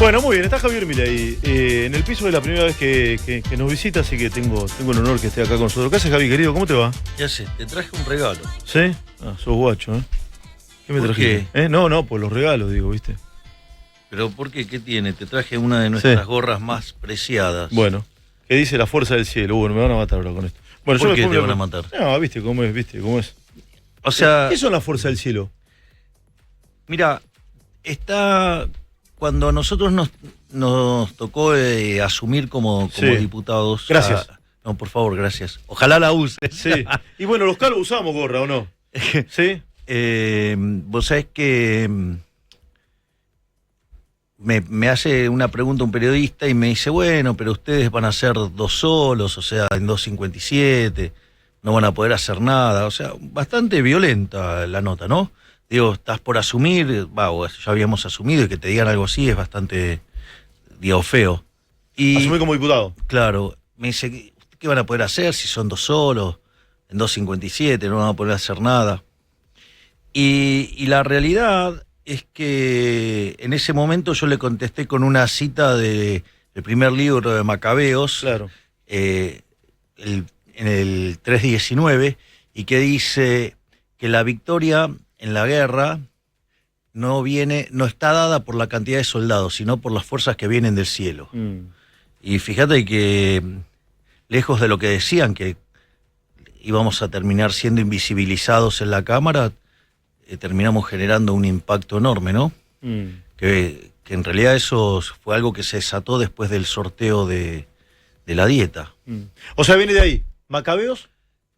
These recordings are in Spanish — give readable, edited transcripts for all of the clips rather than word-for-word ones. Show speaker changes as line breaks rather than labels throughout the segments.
Bueno, muy bien, está Javier Milei en el piso de la primera vez que nos visita, así que tengo el honor que esté acá con nosotros. ¿Qué haces, Javi, querido? ¿Cómo te va?
¿Qué haces? Te traje un regalo.
¿Sí? Ah, sos guacho, ¿eh? ¿Qué me
¿Por
trajiste?
qué?
No, pues los regalos, digo, ¿viste?
¿Pero por qué? ¿Qué tiene? Te traje una de nuestras gorras más preciadas.
Bueno, ¿qué dice la fuerza del cielo? Bueno, me van a matar ahora con esto. Bueno,
¿Por qué te van a matar?
No, viste cómo es.
O sea,
¿Qué son la fuerza del cielo?
mira, está... Cuando a nosotros nos tocó asumir como
Sí.
diputados...
Gracias.
No, por favor, gracias. Ojalá la uses.
Sí. Y bueno, los calvos usamos gorra, ¿o no? ¿Sí?
Vos sabés que me hace una pregunta un periodista y me dice, bueno, pero ustedes van a ser dos solos, o sea, en 257, no van a poder hacer nada. O sea, bastante violenta la nota, ¿no? Digo, estás por asumir, o ya habíamos asumido, y que te digan algo así es bastante, digo, feo. Y,
Asumí como diputado.
claro, me dice, ¿qué van a poder hacer si son dos solos? En 257 no van a poder hacer nada. Y la realidad es que en ese momento yo le contesté con una cita del primer libro de Macabeos,
Claro.
en el 3:19, y que dice que la victoria en la guerra no está dada por la cantidad de soldados, sino por las fuerzas que vienen del cielo. Y fíjate que, lejos de lo que decían, que íbamos a terminar siendo invisibilizados en la Cámara, terminamos generando un impacto enorme, ¿no? Que en realidad eso fue algo que se desató después del sorteo de la dieta.
O sea, viene de ahí. ¿Macabeos?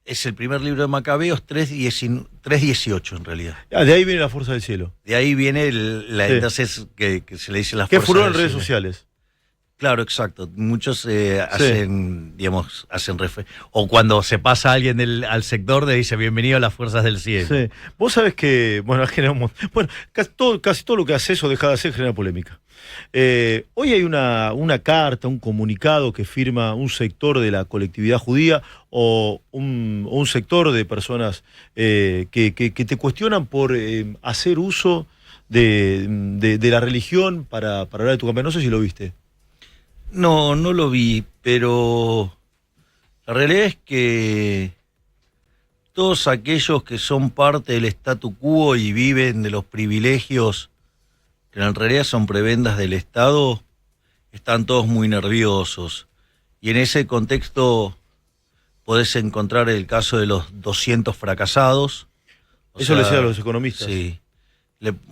Es el primer libro de Macabeos, 3:18 en realidad.
Ah, de ahí viene la fuerza del cielo.
De ahí viene
Sí.
entonces que se le dice las
¿Qué
fuerzas
furor en
del
redes
cielo.
sociales?
Claro, exacto. Muchos hacen o cuando se pasa alguien al sector, le dice bienvenido a las fuerzas del cielo.
Sí. Vos sabés que, bueno, casi todo lo que haces o deja de hacer genera polémica. Hoy hay una carta, un comunicado que firma un sector de la colectividad judía o un sector de personas que te cuestionan por hacer uso de la religión para hablar de tu campaña. No sé si lo viste.
No lo vi, pero la realidad es que todos aquellos que son parte del statu quo y viven de los privilegios, que en realidad son prebendas del Estado, están todos muy nerviosos. Y en ese contexto podés encontrar el caso de los 200 fracasados.
Eso le decía a los economistas.
Sí.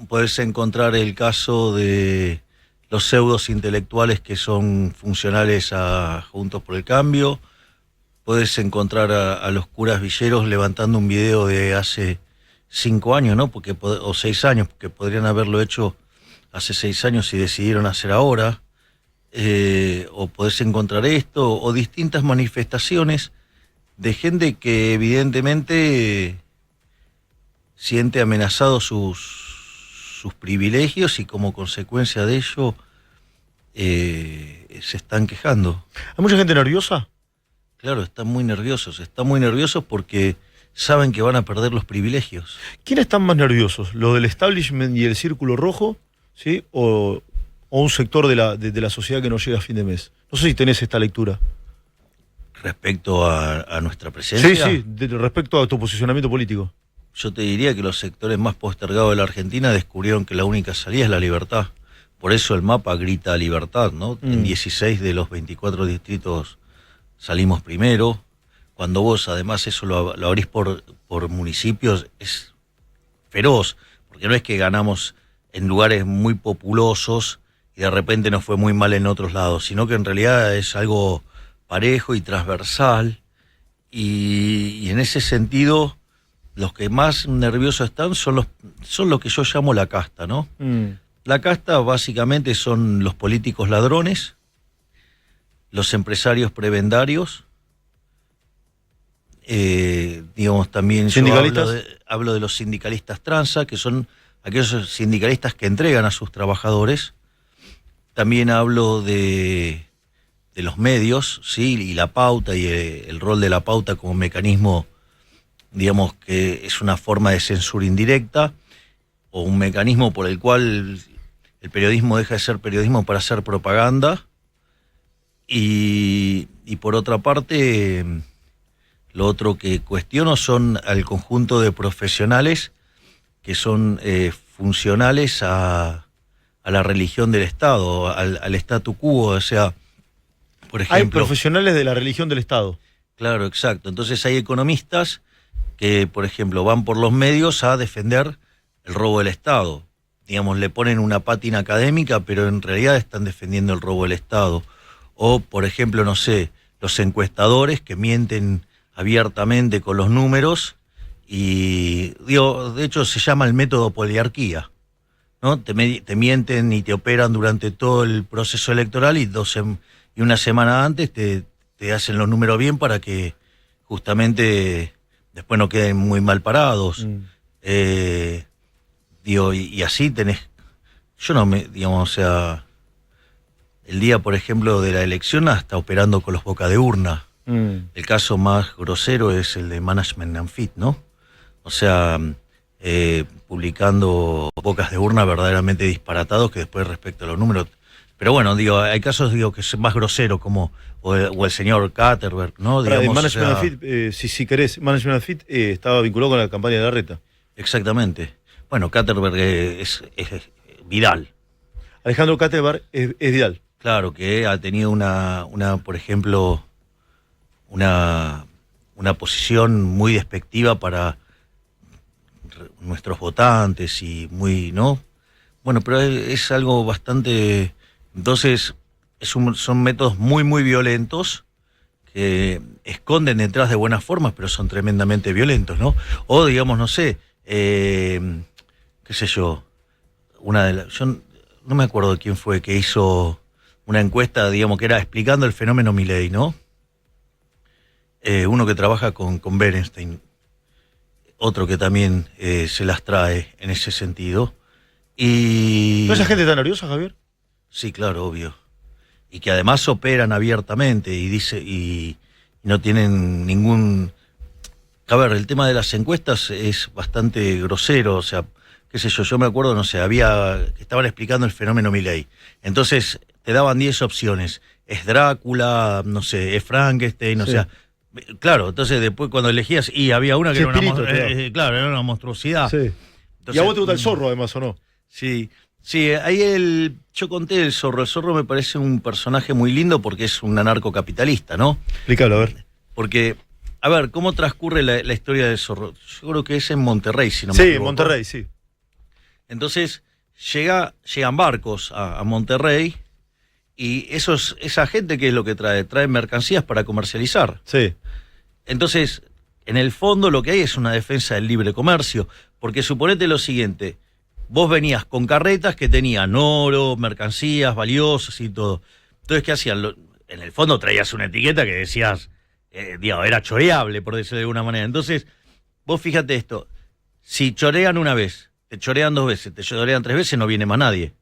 Podés encontrar el caso de los pseudos intelectuales que son funcionales a Juntos por el Cambio. Podés encontrar a los curas villeros levantando un video de hace 5 años, ¿no? O 6 años, porque podrían haberlo hecho hace 6 años y decidieron hacer ahora. O podés encontrar esto, o distintas manifestaciones de gente que evidentemente siente amenazados sus privilegios y como consecuencia de ello se están quejando.
¿Hay mucha gente nerviosa?
Claro, están muy nerviosos porque saben que van a perder los privilegios.
¿Quiénes están más nerviosos? ¿Lo del establishment y el círculo rojo? ¿Sí? ¿O un sector de la sociedad que no llega a fin de mes? No sé si tenés esta lectura.
Respecto a nuestra presencia,
Sí, respecto a tu posicionamiento político.
yo te diría que los sectores más postergados de la Argentina descubrieron que la única salida es la libertad. Por eso el mapa grita libertad, ¿no? En 16 de los 24 distritos salimos primero. Cuando vos además eso lo abrís por municipios, es feroz, porque no es que ganamos en lugares muy populosos y de repente nos fue muy mal en otros lados, sino que en realidad es algo parejo y transversal, y en ese sentido los que más nerviosos están son los que yo llamo la casta, ¿no? La casta básicamente son los políticos ladrones, los empresarios prebendarios, digamos también yo hablo de los sindicalistas tranza, que son aquellos sindicalistas que entregan a sus trabajadores. También hablo de los medios, ¿sí? Y la pauta y el rol de la pauta como mecanismo, digamos que es una forma de censura indirecta o un mecanismo por el cual el periodismo deja de ser periodismo para hacer propaganda. Y por otra parte, lo otro que cuestiono son al conjunto de profesionales que son funcionales a la religión del Estado, al statu quo, o sea, por ejemplo...
Hay profesionales de la religión del Estado.
Claro, exacto. Entonces hay economistas que, por ejemplo, van por los medios a defender el robo del Estado. Digamos, le ponen una pátina académica, pero en realidad están defendiendo el robo del Estado. O, por ejemplo, no sé, los encuestadores que mienten abiertamente con los números y, digo, de hecho se llama el método poliarquía, ¿no? Te mienten y te operan durante todo el proceso electoral y una semana antes te hacen los números bien para que justamente después no queden muy mal parados. Digo, y así tenés, yo no me, digamos, o sea, el día, por ejemplo, de la elección hasta operando con los boca de urna. El caso más grosero es el de Management and Fit, ¿no? O sea, publicando bocas de urna verdaderamente disparatados que después respecto a los números. Pero bueno, digo, hay casos, digo, que es más grosero, como o el señor Katterberg, ¿no?
Digamos,
Digamos,
Management and Fit, si querés, Management and Fit estaba vinculado con la campaña de Larreta.
Exactamente. Bueno, Katterberg es Vidal.
Alejandro Katterberg es Vidal.
Claro, que ha tenido por ejemplo, una posición muy despectiva para nuestros votantes y muy, ¿no? Bueno, pero es algo bastante... Entonces, son métodos muy, muy violentos que esconden detrás de buenas formas, pero son tremendamente violentos, ¿no? O, digamos, no sé, qué sé yo, yo no me acuerdo de quién fue que hizo una encuesta, digamos, que era explicando el fenómeno Milei, ¿no? Uno que trabaja con Berenstein, otro que también se las trae en ese sentido. Y...
¿No esa gente está nerviosa, Javier?
Sí, claro, obvio. Y que además operan abiertamente y no tienen ningún... A ver, el tema de las encuestas es bastante grosero, o sea, qué sé yo me acuerdo, no sé, estaban explicando el fenómeno Milei. Entonces te daban 10 opciones. Es Drácula, no sé, es Frankenstein, sí. O sea, claro, entonces después cuando elegías, y había una que
sí,
era una monstruosidad.
Sí. Entonces, ¿y a vos te gusta el zorro además o no?
Sí, ahí yo conté el zorro. El zorro me parece un personaje muy lindo porque es un anarcocapitalista, ¿no?
Explícalo, a ver.
Porque, a ver, ¿cómo transcurre la historia del zorro? Yo creo que es en Monterrey, si no me equivoco.
Sí, en Monterrey, sí.
Entonces, llegan barcos a Monterrey y esa gente, ¿qué es lo que trae? Trae mercancías para comercializar.
Sí.
Entonces, en el fondo lo que hay es una defensa del libre comercio, porque suponete lo siguiente, vos venías con carretas que tenían oro, mercancías valiosas y todo. Entonces, ¿qué hacían? En el fondo traías una etiqueta que decías, digamos, era choreable, por decirlo de alguna manera. Entonces, vos fíjate esto, si chorean una vez, te chorean 2 veces, te chorean 3 veces, no viene más nadie.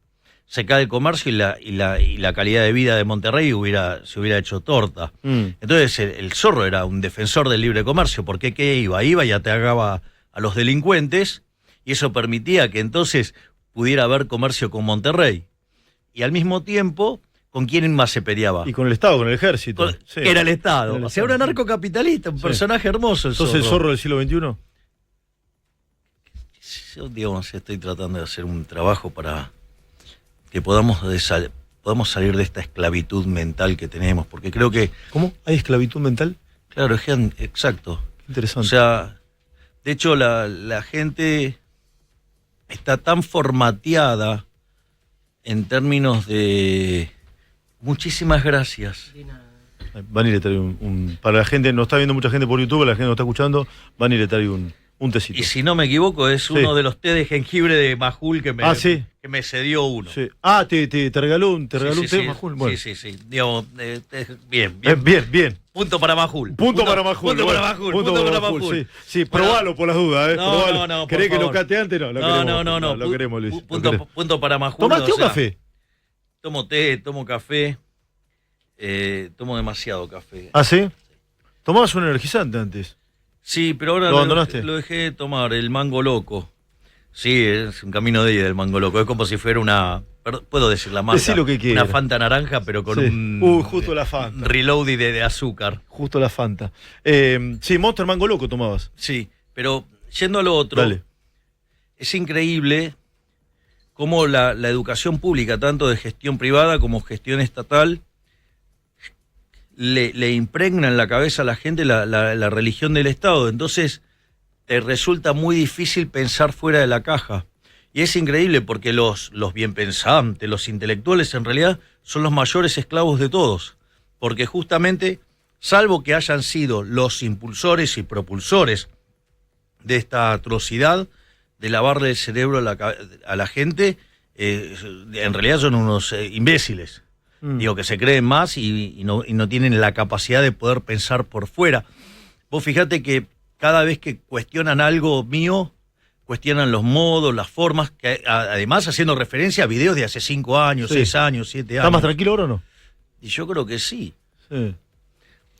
Se cae el comercio y la calidad de vida de Monterrey se hubiera hecho torta. Entonces el zorro era un defensor del libre comercio, porque ¿qué iba? Iba y atacaba a los delincuentes y eso permitía que entonces pudiera haber comercio con Monterrey. Y al mismo tiempo, ¿con quién más se peleaba?
Y con el Estado, con el ejército.
Sí. Era el Estado. O sea, era un narcocapitalista, un personaje hermoso.
¿Sos el zorro del siglo XXI?
Yo, digamos, estoy tratando de hacer un trabajo para que podamos salir de esta esclavitud mental que tenemos, porque creo que...
¿Cómo? ¿Hay esclavitud mental?
Claro, exacto.
Interesante.
O sea, de hecho la gente está tan formateada en términos de... Muchísimas gracias.
Van a ir a traer para la gente, no está viendo mucha gente por YouTube, la gente no está escuchando, van a ir a traer un tecito.
Y si no me equivoco, es uno de los té de jengibre de Majul que me cedió uno.
Sí. Ah, te regaló un té de Majul. Bueno.
Sí. Digamos, bien.
Bien.
Punto para Majul.
Punto para Majul.
Punto para Majul.
Sí, probalo por las dudas,
No.
¿Querés que lo cate antes? No,
no.
Lo queremos, Luis.
Punto para Majul.
¿Tomaste un café?
Tomo té, tomo café. Tomo demasiado café.
¿Ah, sí? Tomabas un energizante antes.
Sí, pero ahora
¿Lo abandonaste?
lo dejé de tomar, el mango loco. Sí, es un camino de ida del Mango Loco. Es como si fuera una... Puedo decir la marca.
Decí lo que quieras.
Una Fanta naranja, pero con
Sí.
un...
Justo la Fanta.
Reload de azúcar.
Justo la Fanta. Sí, Monster Mango Loco tomabas.
Sí, pero yendo a lo otro,
Dale.
es increíble cómo la educación pública, tanto de gestión privada como gestión estatal, le impregna en la cabeza a la gente la religión del Estado. Entonces, te resulta muy difícil pensar fuera de la caja. Y es increíble porque los bien pensantes, los intelectuales, en realidad son los mayores esclavos de todos. Porque justamente, salvo que hayan sido los impulsores y propulsores de esta atrocidad de lavarle el cerebro a la gente, en realidad son unos imbéciles. Digo, que se creen más y no tienen la capacidad de poder pensar por fuera. Vos fijate que cada vez que cuestionan algo mío, cuestionan los modos, las formas, que además haciendo referencia a videos de hace 5 años, 6 años, 7 años.
¿Estás más tranquilo ahora o no?
Y yo creo que sí.
Sí.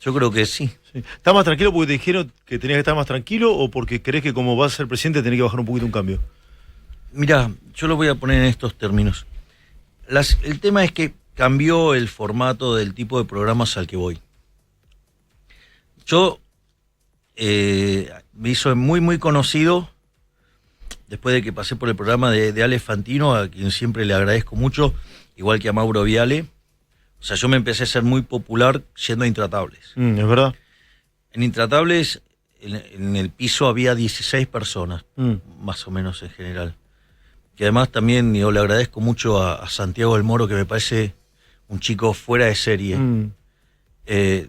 Yo creo que sí.
¿Estás más tranquilo porque te dijeron que tenías que estar más tranquilo o porque crees que como vas a ser presidente tenés que bajar un poquito un cambio?
Mirá, yo lo voy a poner en estos términos. El tema es que cambió el formato del tipo de programas al que voy. Yo me hizo muy, muy conocido después de que pasé por el programa de Ale Fantino, a quien siempre le agradezco mucho, igual que a Mauro Viale. O sea, yo me empecé a ser muy popular yendo a Intratables.
Es verdad.
En Intratables, en el piso había 16 personas, más o menos en general. Que además también yo le agradezco mucho a Santiago del Moro, que me parece un chico fuera de serie.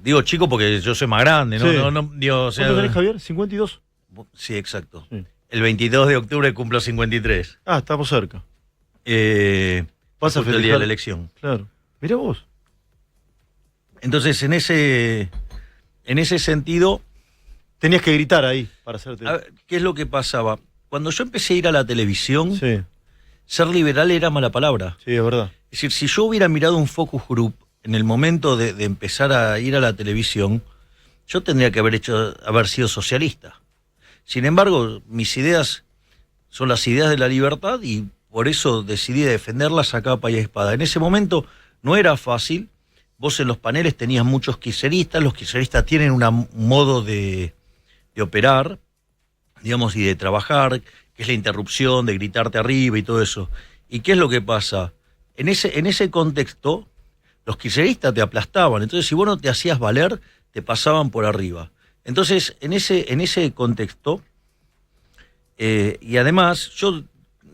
Digo chico porque yo soy más grande, ¿no?
Sí.
Digo, o sea,
¿Cuánto tenés, Javier? ¿52?
Sí, exacto.
Sí.
El 22 de octubre cumplo 53.
Ah, estamos cerca.
Vas
Vas a
el día
festejar.
de la elección.
Claro. Mirá vos.
Entonces, en ese sentido,
Tenías que gritar ahí para hacerte...
a ver, ¿qué es lo que pasaba? Cuando yo empecé a ir a la televisión,
Sí,
ser liberal era mala palabra.
sí, es verdad.
Es decir, si yo hubiera mirado un focus group en el momento de empezar a ir a la televisión, yo tendría que haber sido socialista. Sin embargo, mis ideas son las ideas de la libertad y por eso decidí defenderlas a capa y espada. En ese momento no era fácil. Vos en los paneles tenías muchos kirchneristas, los kirchneristas tienen un modo de operar, digamos, y de trabajar, que es la interrupción, de gritarte arriba y todo eso. ¿Y qué es lo que pasa? En ese contexto, los kirchneristas te aplastaban, entonces si vos no te hacías valer, te pasaban por arriba. Entonces, en ese contexto, y además, yo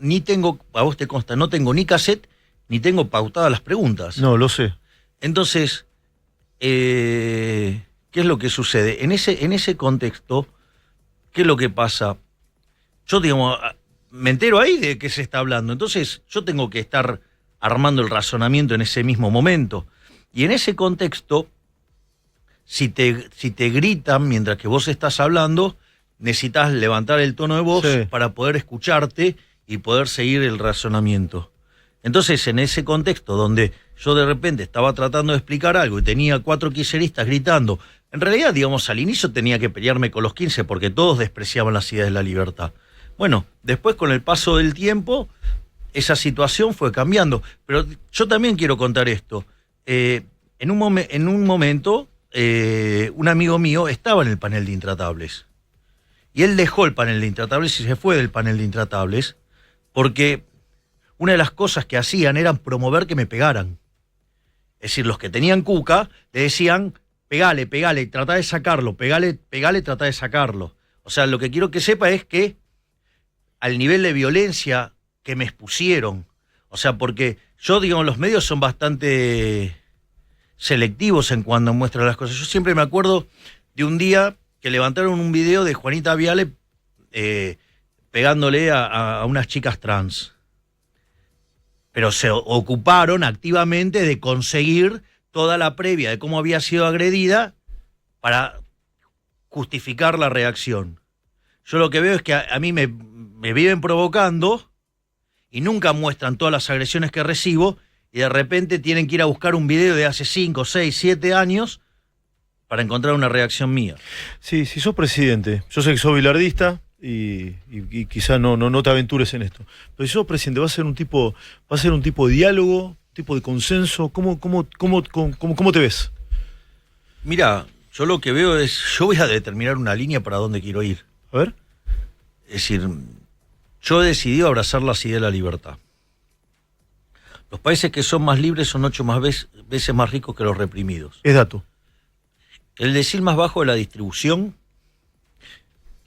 ni tengo, a vos te consta, no tengo ni cassette, ni tengo pautadas las preguntas.
No, lo sé.
Entonces, ¿qué es lo que sucede? En ese contexto, ¿qué es lo que pasa? Yo, digamos, me entero ahí de qué se está hablando. Entonces, yo tengo que estar armando el razonamiento en ese mismo momento. Y en ese contexto, si te gritan mientras que vos estás hablando, necesitas levantar el tono de voz para poder escucharte y poder seguir el razonamiento. Entonces, en ese contexto donde yo de repente estaba tratando de explicar algo y tenía 4 kirchneristas gritando, en realidad, digamos, al inicio tenía que pelearme con los 15 porque todos despreciaban las ideas de la libertad. Bueno, después con el paso del tiempo, esa situación fue cambiando. Pero yo también quiero contar esto. En un momento, un amigo mío estaba en el panel de Intratables. Y él dejó el panel de Intratables y se fue del panel de Intratables porque una de las cosas que hacían era promover que me pegaran. Es decir, los que tenían cuca le decían, pegale, trata de sacarlo, pegale, trata de sacarlo. O sea, lo que quiero que sepa es que al nivel de violencia que me expusieron, o sea, porque yo, digamos, los medios son bastante selectivos en cuando muestran las cosas. Yo siempre me acuerdo de un día que levantaron un video de Juanita Viale pegándole a unas chicas trans. Pero se ocuparon activamente de conseguir toda la previa de cómo había sido agredida para justificar la reacción. Yo lo que veo es que a mí me viven provocando y nunca muestran todas las agresiones que recibo y de repente tienen que ir a buscar un video de hace 5, 6, 7 años para encontrar una reacción mía.
Sí, si sos presidente, yo sé que sos bilardista, y quizá no te aventures en esto. Pero si sos presidente, va a ser un tipo de diálogo, un tipo de consenso. ¿Cómo te ves?
Mira, yo lo que veo es, yo voy a determinar una línea para dónde quiero ir.
A ver.
Es decir, yo he decidido abrazar las ideas de la libertad. Los países que son más libres son 8 veces más ricos que los reprimidos.
Es dato.
El decil más bajo de la distribución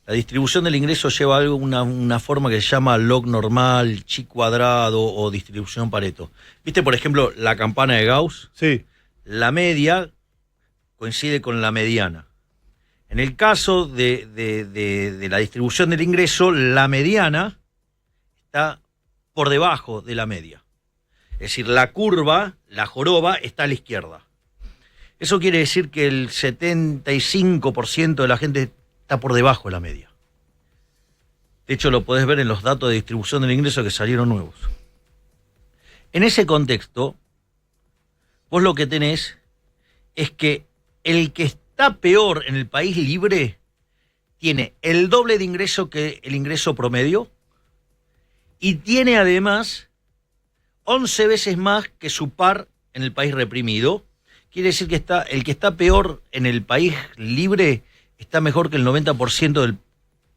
del ingreso lleva algo, una forma que se llama log normal, chi cuadrado o distribución Pareto. ¿Viste, por ejemplo, la campana de Gauss?
Sí.
La media coincide con la mediana. En el caso de la distribución del ingreso, la mediana está por debajo de la media. Es decir, la curva, la joroba, está a la izquierda. Eso quiere decir que el 75% de la gente está por debajo de la media. De hecho, lo podés ver en los datos de distribución del ingreso que salieron nuevos. En ese contexto, vos lo que tenés es que el que está peor en el país libre tiene el doble de ingreso que el ingreso promedio y tiene además 11 veces más que su par en el país reprimido. Quiere decir que el que está peor en el país libre está mejor que el 90%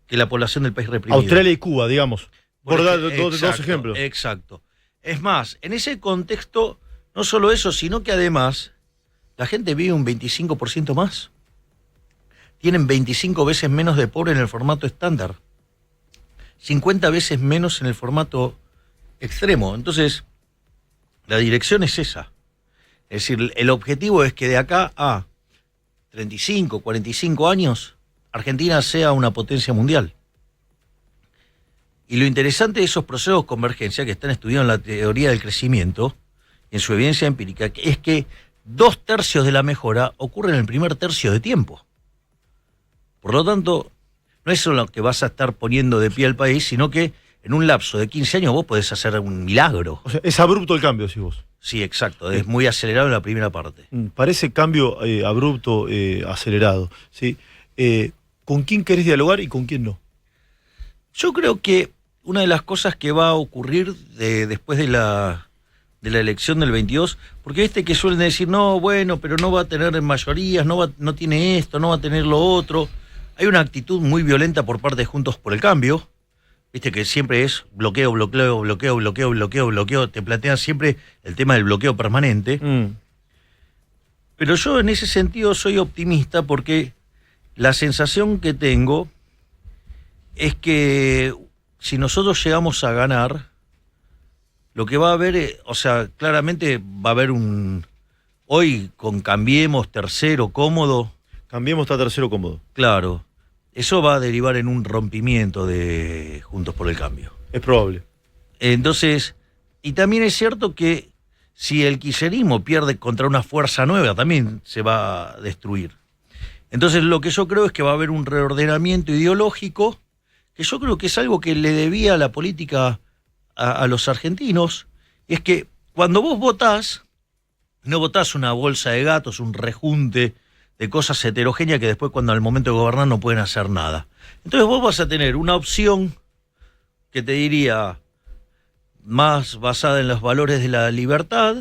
que la población del país reprimido.
Australia y Cuba, digamos. Por dar dos ejemplos.
Exacto. Es más, en ese contexto, no solo eso, sino que además la gente vive un 25% más. Tienen 25 veces menos de pobre en el formato estándar. 50 veces menos en el formato extremo. Entonces, la dirección es esa. Es decir, el objetivo es que de acá a 35, 45 años, Argentina sea una potencia mundial. Y lo interesante de esos procesos de convergencia que están estudiando en la teoría del crecimiento, en su evidencia empírica, es que 2/3 de la mejora ocurre en el primer tercio de tiempo. Por lo tanto, no es solo que vas a estar poniendo de pie al país, sino que en un lapso de 15 años vos podés hacer un milagro.
O sea, es abrupto el cambio, si vos.
Sí, exacto. Es muy acelerado en la primera parte.
Parece cambio abrupto, acelerado. ¿Sí? ¿Con quién querés dialogar y con quién no?
Yo creo que una de las cosas que va a ocurrir después de la elección del 22, porque que suelen decir, no, bueno, pero no va a tener mayorías, no tiene esto, no va a tener lo otro. Hay una actitud muy violenta por parte de Juntos por el Cambio, viste que siempre es bloqueo, te plantean siempre el tema del bloqueo permanente. Pero yo en ese sentido soy optimista porque la sensación que tengo es que si nosotros llegamos a ganar, lo que va a haber, claramente va a haber hoy con Cambiemos, tercero, cómodo.
Cambiemos está tercero, cómodo.
Claro, eso va a derivar en un rompimiento de Juntos por el Cambio.
Es probable.
Entonces, y también es cierto que si el kirchnerismo pierde contra una fuerza nueva, también se va a destruir. Entonces, lo que yo creo es que va a haber un reordenamiento ideológico, que yo creo que es algo que le debía a la política a los argentinos, y es que cuando vos votás, no votás una bolsa de gatos, un rejunte de cosas heterogéneas que después cuando al momento de gobernar no pueden hacer nada. Entonces vos vas a tener una opción que te diría más basada en los valores de la libertad,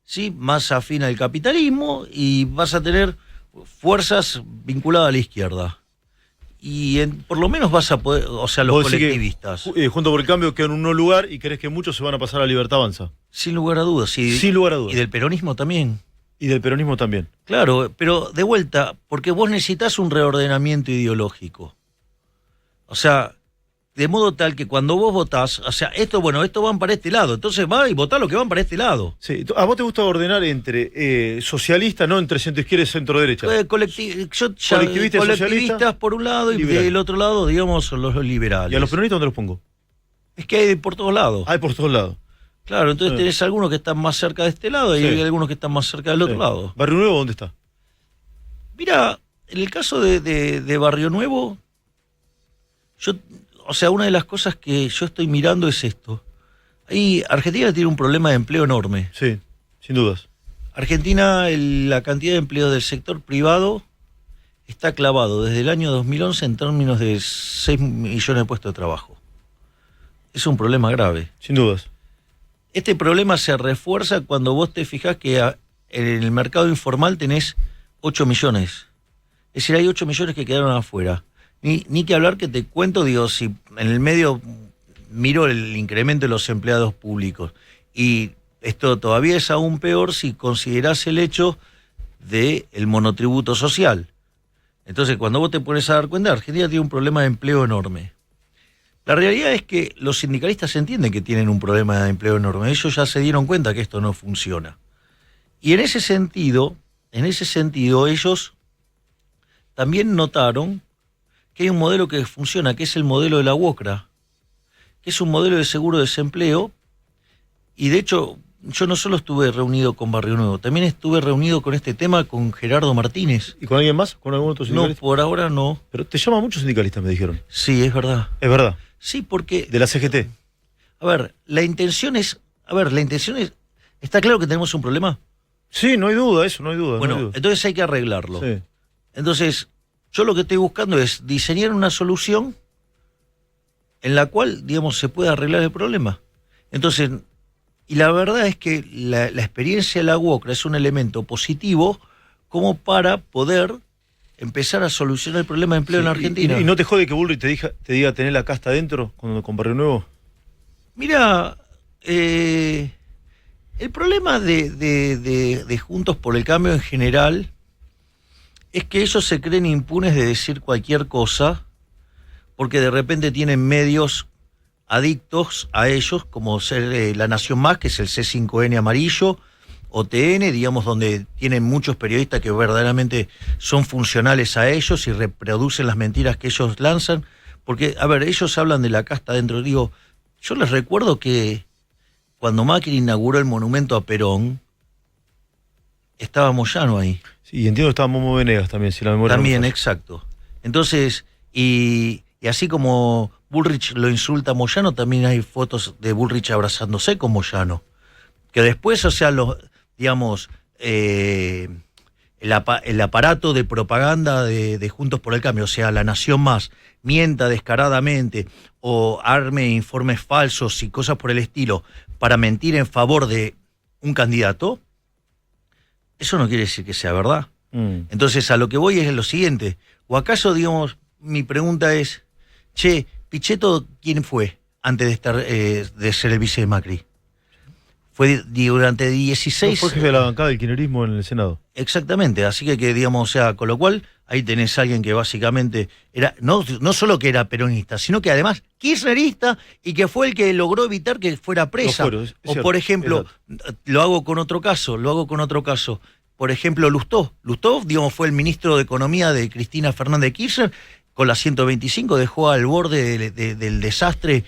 ¿sí? Más afín al capitalismo, y vas a tener fuerzas vinculadas a la izquierda. Y por lo menos vas a poder, los colectivistas.
Junto por el Cambio quedan en un lugar y crees que muchos se van a pasar a Libertad Avanza.
Sin lugar a dudas.
Sin lugar a dudas.
Y del peronismo también.
Y del peronismo también.
Claro, pero de vuelta, porque vos necesitas un reordenamiento ideológico. O sea, de modo tal que cuando vos votás, estos van para este lado, entonces va y votá lo que van para este lado.
Sí, ¿a vos te gusta ordenar entre socialistas, no entre centro izquierda y centro derecha?
Colectivistas por un lado y del otro lado, digamos, los liberales.
¿Y a los peronistas dónde los pongo?
Es que hay por todos lados.
Hay por todos lados.
Claro, entonces tenés algunos que están más cerca de este lado y hay algunos que están más cerca del otro lado.
¿Barrio Nuevo dónde está?
Mira, en el caso de Barrio Nuevo, una de las cosas que yo estoy mirando es esto. Ahí Argentina tiene un problema de empleo enorme.
Sí, sin dudas.
Argentina, la cantidad de empleos del sector privado está clavado desde el año 2011 en términos de 6 millones de puestos de trabajo. Es un problema grave.
Sin dudas.
Este problema se refuerza cuando vos te fijás que en el mercado informal tenés 8 millones. Es decir, hay 8 millones que quedaron afuera. Ni que hablar que te cuento, digo, si en el medio miro el incremento de los empleados públicos. Y esto todavía es aún peor si considerás el hecho del monotributo social. Entonces, cuando vos te pones a dar cuenta, Argentina tiene un problema de empleo enorme. La realidad es que los sindicalistas entienden que tienen un problema de empleo enorme. Ellos ya se dieron cuenta que esto no funciona. Y en ese sentido, ellos también notaron que hay un modelo que funciona, que es el modelo de la UOCRA, que es un modelo de seguro de desempleo. Y de hecho, yo no solo estuve reunido con Barrio Nuevo, también estuve reunido con este tema con Gerardo Martínez.
¿Y con alguien más? ¿Con algún otro sindicalista?
No, por ahora no.
Pero te llaman muchos sindicalistas, me dijeron.
Sí, es verdad.
Es verdad.
Sí, porque...
De la CGT.
A ver, la intención es... ¿Está claro que tenemos un problema?
Sí, no hay duda, eso, no hay duda.
Bueno,
no hay duda.
entonces hay que arreglarlo.
Sí.
Entonces, yo lo que estoy buscando es diseñar una solución en la cual, digamos, se pueda arreglar el problema. Entonces, y la verdad es que la experiencia de la UOCRA es un elemento positivo como para poder empezar a solucionar el problema de empleo en Argentina.
¿Y no te jode que Bullrich te diga tener la casta adentro con Barrio Nuevo?
Mira, el problema de Juntos por el Cambio en general es que ellos se creen impunes de decir cualquier cosa porque de repente tienen medios adictos a ellos, como ser La Nación Más, que es el C5N amarillo, o TN, digamos, donde tienen muchos periodistas que verdaderamente son funcionales a ellos y reproducen las mentiras que ellos lanzan. Porque, a ver, ellos hablan de la casta adentro. Digo, yo les recuerdo que cuando Macri inauguró el monumento a Perón, estaba Moyano ahí.
Sí, entiendo que estaba Momo Venegas también, si la memoria
También,
no me falla.
exacto. Entonces, y así como Bullrich lo insulta a Moyano, también hay fotos de Bullrich abrazándose con Moyano. Que después, o sea, digamos, el aparato de propaganda de Juntos por el Cambio, o sea, La Nación Más, mienta descaradamente o arme informes falsos y cosas por el estilo para mentir en favor de un candidato, eso no quiere decir que sea verdad. Entonces, a lo que voy es lo siguiente. ¿O acaso, digamos, mi pregunta es, che, Pichetto, ¿quién fue antes de estar de ser el vice de Macri? Fue durante 16...
No, fue jefe de la bancada del kirchnerismo en el Senado.
Exactamente, así que digamos, o sea, con lo cual, ahí tenés a alguien que básicamente era, no solo que era peronista, sino que además kirchnerista y que fue el que logró evitar que fuera presa.
Es
o
cierto,
por ejemplo, lo hago con otro caso. Por ejemplo, Lustó, digamos, fue el ministro de Economía de Cristina Fernández de Kirchner, con la 125 dejó al borde del desastre,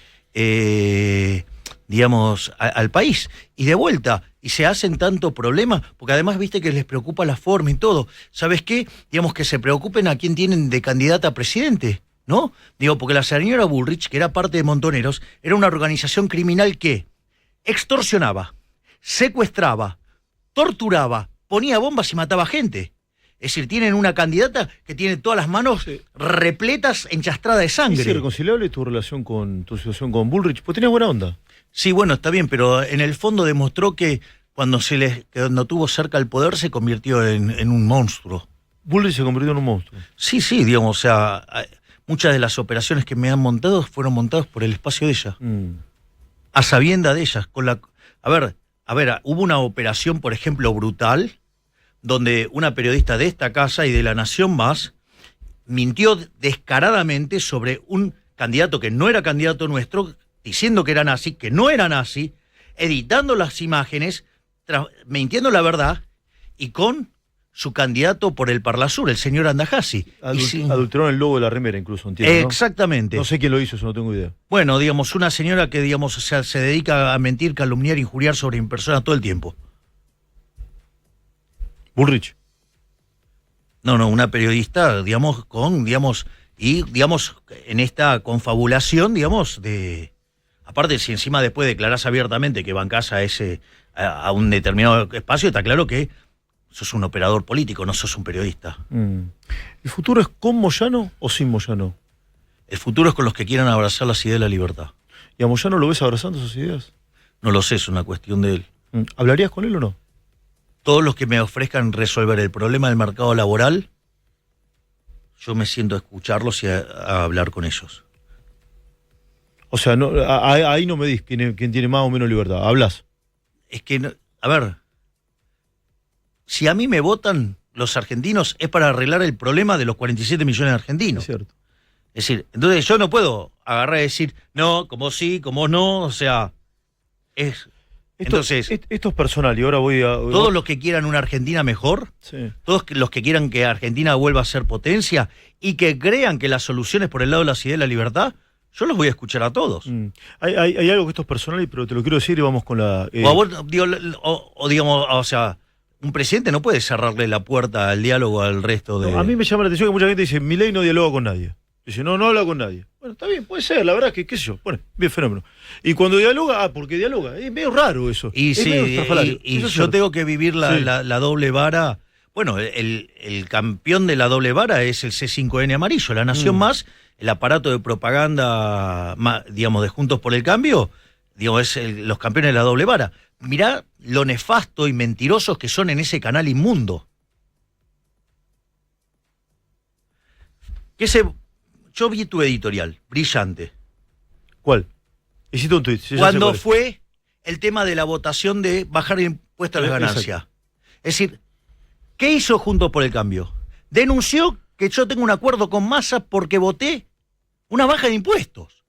digamos, al país. Y de vuelta, y se hacen tanto problema, porque además viste que les preocupa la forma y todo. ¿Sabes qué? Digamos que se preocupen a quién tienen de candidata a presidente, ¿no? Digo, porque la señora Bullrich, que era parte de Montoneros, era una organización criminal que extorsionaba, secuestraba, torturaba, ponía bombas y mataba gente. Es decir, tienen una candidata que tiene todas las manos repletas, enchastradas de sangre.
¿Es irreconciliable tu relación con tu situación con Bullrich? Pues tenías buena onda.
Sí, bueno, está bien, pero en el fondo demostró que cuando tuvo cerca el poder se convirtió en un monstruo.
Bullrich se convirtió en un monstruo.
Sí, digamos, o sea, muchas de las operaciones que me han montado fueron montadas por el espacio de ella. A sabienda de ellas. A ver, hubo una operación, por ejemplo, brutal, donde una periodista de esta casa y de La Nación Más mintió descaradamente sobre un candidato que no era candidato nuestro, diciendo que era nazi, que no era nazi, editando las imágenes, mintiendo la verdad, y con su candidato por el Parlasur, el señor Andajasi.
Adulteraron el logo de la remera incluso, entiendo, ¿no?
Exactamente.
No sé quién lo hizo, eso no tengo idea.
Bueno, digamos, una señora que, digamos, o sea, se dedica a mentir, calumniar, injuriar sobre mi persona todo el tiempo.
Bullrich.
No, una periodista, digamos, en esta confabulación, digamos, aparte, si encima después declarás abiertamente que bancás a un determinado espacio, está claro que sos un operador político, no sos un periodista.
¿El futuro es con Moyano o sin Moyano?
El futuro es con los que quieran abrazar las ideas de la libertad.
¿Y a Moyano lo ves abrazando esas ideas?
No lo sé, es una cuestión de él.
¿Hablarías con él o no?
Todos los que me ofrezcan resolver el problema del mercado laboral, yo me siento a escucharlos y a hablar con ellos.
O sea, no, ahí no me dis quién tiene más o menos libertad. Hablas.
Es que, a ver, si a mí me votan los argentinos es para arreglar el problema de los 47 millones de argentinos.
Es cierto.
Es decir, entonces yo no puedo agarrar y decir, no, como sí, como no, o sea, entonces,
esto es personal y ahora voy a...
todos los que quieran una Argentina mejor,
Sí.
todos los que quieran que Argentina vuelva a ser potencia y que crean que la solución es por el lado de la ciudad y la libertad, yo los voy a escuchar a todos.
Hay algo que esto es personal, pero te lo quiero decir y vamos con la...
digamos, o sea, un presidente no puede cerrarle la puerta al diálogo al resto de...
No, a mí me llama la atención que mucha gente dice, Milei no dialoga con nadie. Dice, no habla con nadie. Bueno, está bien, puede ser, la verdad que, qué sé yo, bueno, bien fenómeno. Y cuando dialoga, porque dialoga, es medio raro eso.
Y
es
sí,
medio estrafalario.
y
Eso es
yo
cierto.
tengo que vivir la doble vara. Bueno, el campeón de la doble vara es el C5N amarillo, La Nación Más, el aparato de propaganda, digamos, de Juntos por el Cambio, digamos, es los campeones de la doble vara. Mirá lo nefasto y mentirosos que son en ese canal inmundo. Yo vi tu editorial, brillante.
¿Cuál? Hiciste un tuit.
Cuando fue el tema de la votación de bajar el impuesto a las ganancias. Es decir, ¿qué hizo Juntos por el Cambio? Denunció que yo tengo un acuerdo con Massa porque voté una baja de impuestos.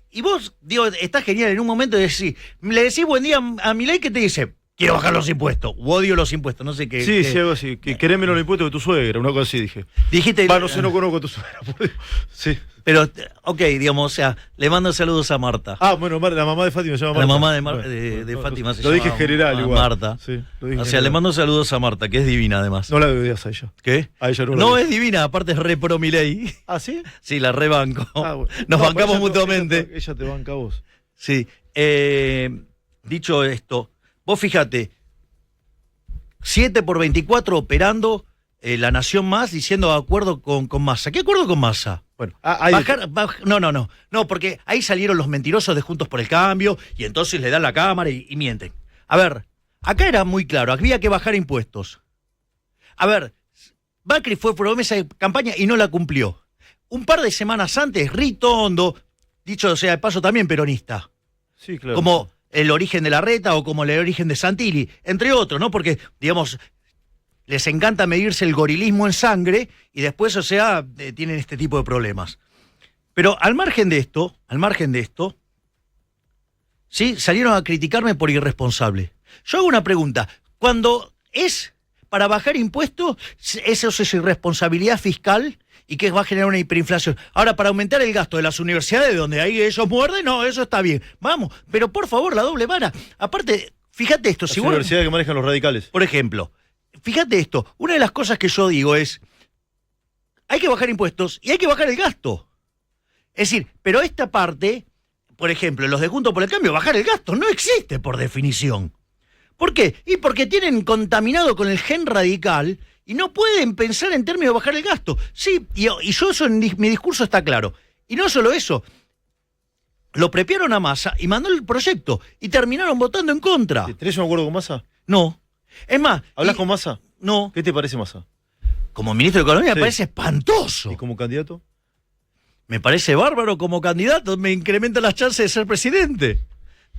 Y vos, digo, está genial en un momento de decir, le decís buen día a Milei que te dice, quiero bajar los impuestos, o odio los impuestos, no sé qué.
Sí, algo así, que querés menos los impuestos que tu suegra, una cosa así dije.
Dijiste...
no sé, no conozco a tu suegra. Sí.
Pero, ok, digamos, o sea, le mando saludos a Marta.
Bueno, la mamá de Fátima se llama Marta.
La mamá de Fátima se
llama. Lo dije general igual.
Marta.
Sí,
o sea, le mando saludos a Marta, que es divina además.
No la odias a ella.
¿Qué?
A ella
no es divina, aparte es re pro Milei.
¿Ah, sí?
Sí, la rebanco.
Bueno.
Nos bancamos mutuamente.
Ella te banca a vos.
Sí. Dicho esto, vos fíjate, 7x24 operando La Nación Más diciendo acuerdo con Massa. ¿Qué acuerdo con Massa?
Bueno,
No, porque ahí salieron los mentirosos de Juntos por el Cambio y entonces le dan la cámara y mienten. A ver, acá era muy claro, había que bajar impuestos. A ver, Macri fue promesa de campaña y no la cumplió. Un par de semanas antes, Ritondo, dicho sea de paso también peronista.
Sí, claro.
Como el origen de Larreta o como el origen de Santilli, entre otros, ¿no? Porque, digamos, les encanta medirse el gorilismo en sangre y después, o sea, tienen este tipo de problemas. Pero al margen de esto, ¿sí? Salieron a criticarme por irresponsable. Yo hago una pregunta. Cuando es para bajar impuestos, ¿eso es irresponsabilidad fiscal? ¿Y que va a generar una hiperinflación? Ahora, para aumentar el gasto de las universidades, donde ahí ellos muerden, no, eso está bien. Vamos, pero por favor, la doble vara. Aparte, fíjate esto.
Las universidades que manejan los radicales.
Por ejemplo, fíjate esto. Una de las cosas que yo digo es, hay que bajar impuestos y hay que bajar el gasto. Es decir, pero esta parte, por ejemplo, los de Juntos por el Cambio, bajar el gasto no existe por definición. ¿Por qué? Y porque tienen contaminado con el gen radical y no pueden pensar en términos de bajar el gasto. Sí, y yo eso en mi discurso está claro. Y no solo eso, lo prepiaron a Massa y mandó el proyecto y terminaron votando en contra.
¿Tenés un acuerdo con Massa?
No. Es más...
¿Hablas con Massa?
No.
¿Qué te parece Massa?
Como ministro de Economía
Sí.
me parece espantoso.
¿Y como candidato?
Me parece bárbaro como candidato, me incrementa las chances de ser presidente.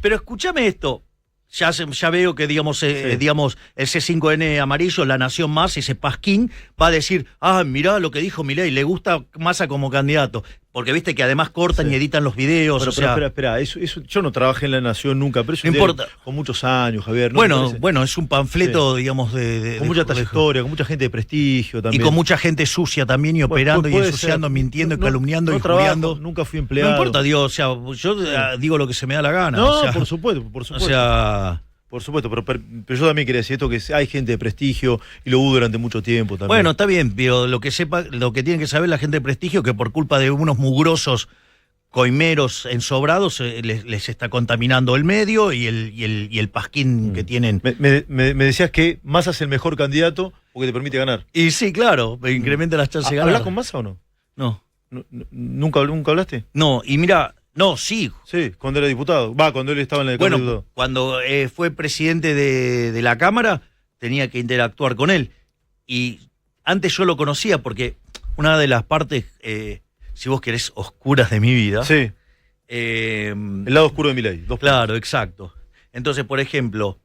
Pero escúchame esto, ya veo que digamos el C5N amarillo, La Nación Más, ese Pasquín, va a decir, mirá lo que dijo Milei, le gusta Massa como candidato. Porque viste que además cortan y editan los videos.
Pero espera, eso, yo no trabajé en La Nación nunca, pero eso
no importa.
Con muchos años, Javier.
¿no? Bueno, es un panfleto, digamos, con
mucha trayectoria, con mucha gente de prestigio también.
Y con mucha gente sucia también, y operando, y ensuciando, mintiendo, calumniando, injuriando.
Nunca fui empleado.
No importa, digo, o sea, yo digo lo que se me da la gana.
No,
o sea,
por supuesto.
O sea...
Por supuesto, pero yo también quería decir esto, que hay gente de prestigio y lo hubo durante mucho tiempo también.
Bueno, está bien, pero lo que tiene que saber la gente de prestigio, que por culpa de unos mugrosos coimeros ensobrados les está contaminando el medio y el pasquín que tienen.
Me decías que Massa es el mejor candidato porque te permite ganar.
Y sí, claro, incrementa las chances de ganar.
¿Hablas con Massa o no?
No.
¿Nunca hablaste?
No, y mira, no, sí.
Sí, cuando era diputado. Cuando él estaba en el
Bueno,
diputado.
cuando fue presidente de la Cámara, tenía que interactuar con él. Y antes yo lo conocía porque una de las partes, si vos querés, oscuras de mi vida.
Sí. El lado oscuro de mi ley.
Claro, exacto. Entonces, por ejemplo,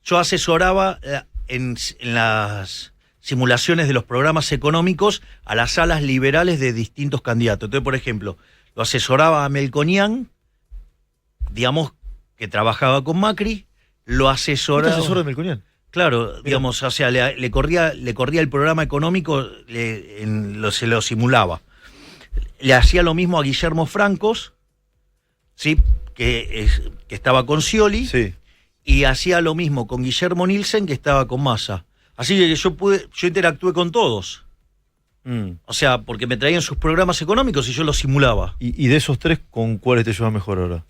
yo asesoraba en las simulaciones de los programas económicos a las alas liberales de distintos candidatos. Entonces, por ejemplo, lo asesoraba a Melconian, digamos, que trabajaba con Macri, lo asesoraba...
¿Usted asesor de Melconian?
Claro,
Mira.
digamos, o sea, le corría el programa económico, se lo simulaba. Le hacía lo mismo a Guillermo Francos, ¿sí? que estaba con Scioli,
Sí.
y hacía lo mismo con Guillermo Nielsen, que estaba con Massa. Así que yo interactué con todos. O sea, porque me traían sus programas económicos y yo los simulaba.
¿Y de esos tres, con cuáles te llevas mejor ahora?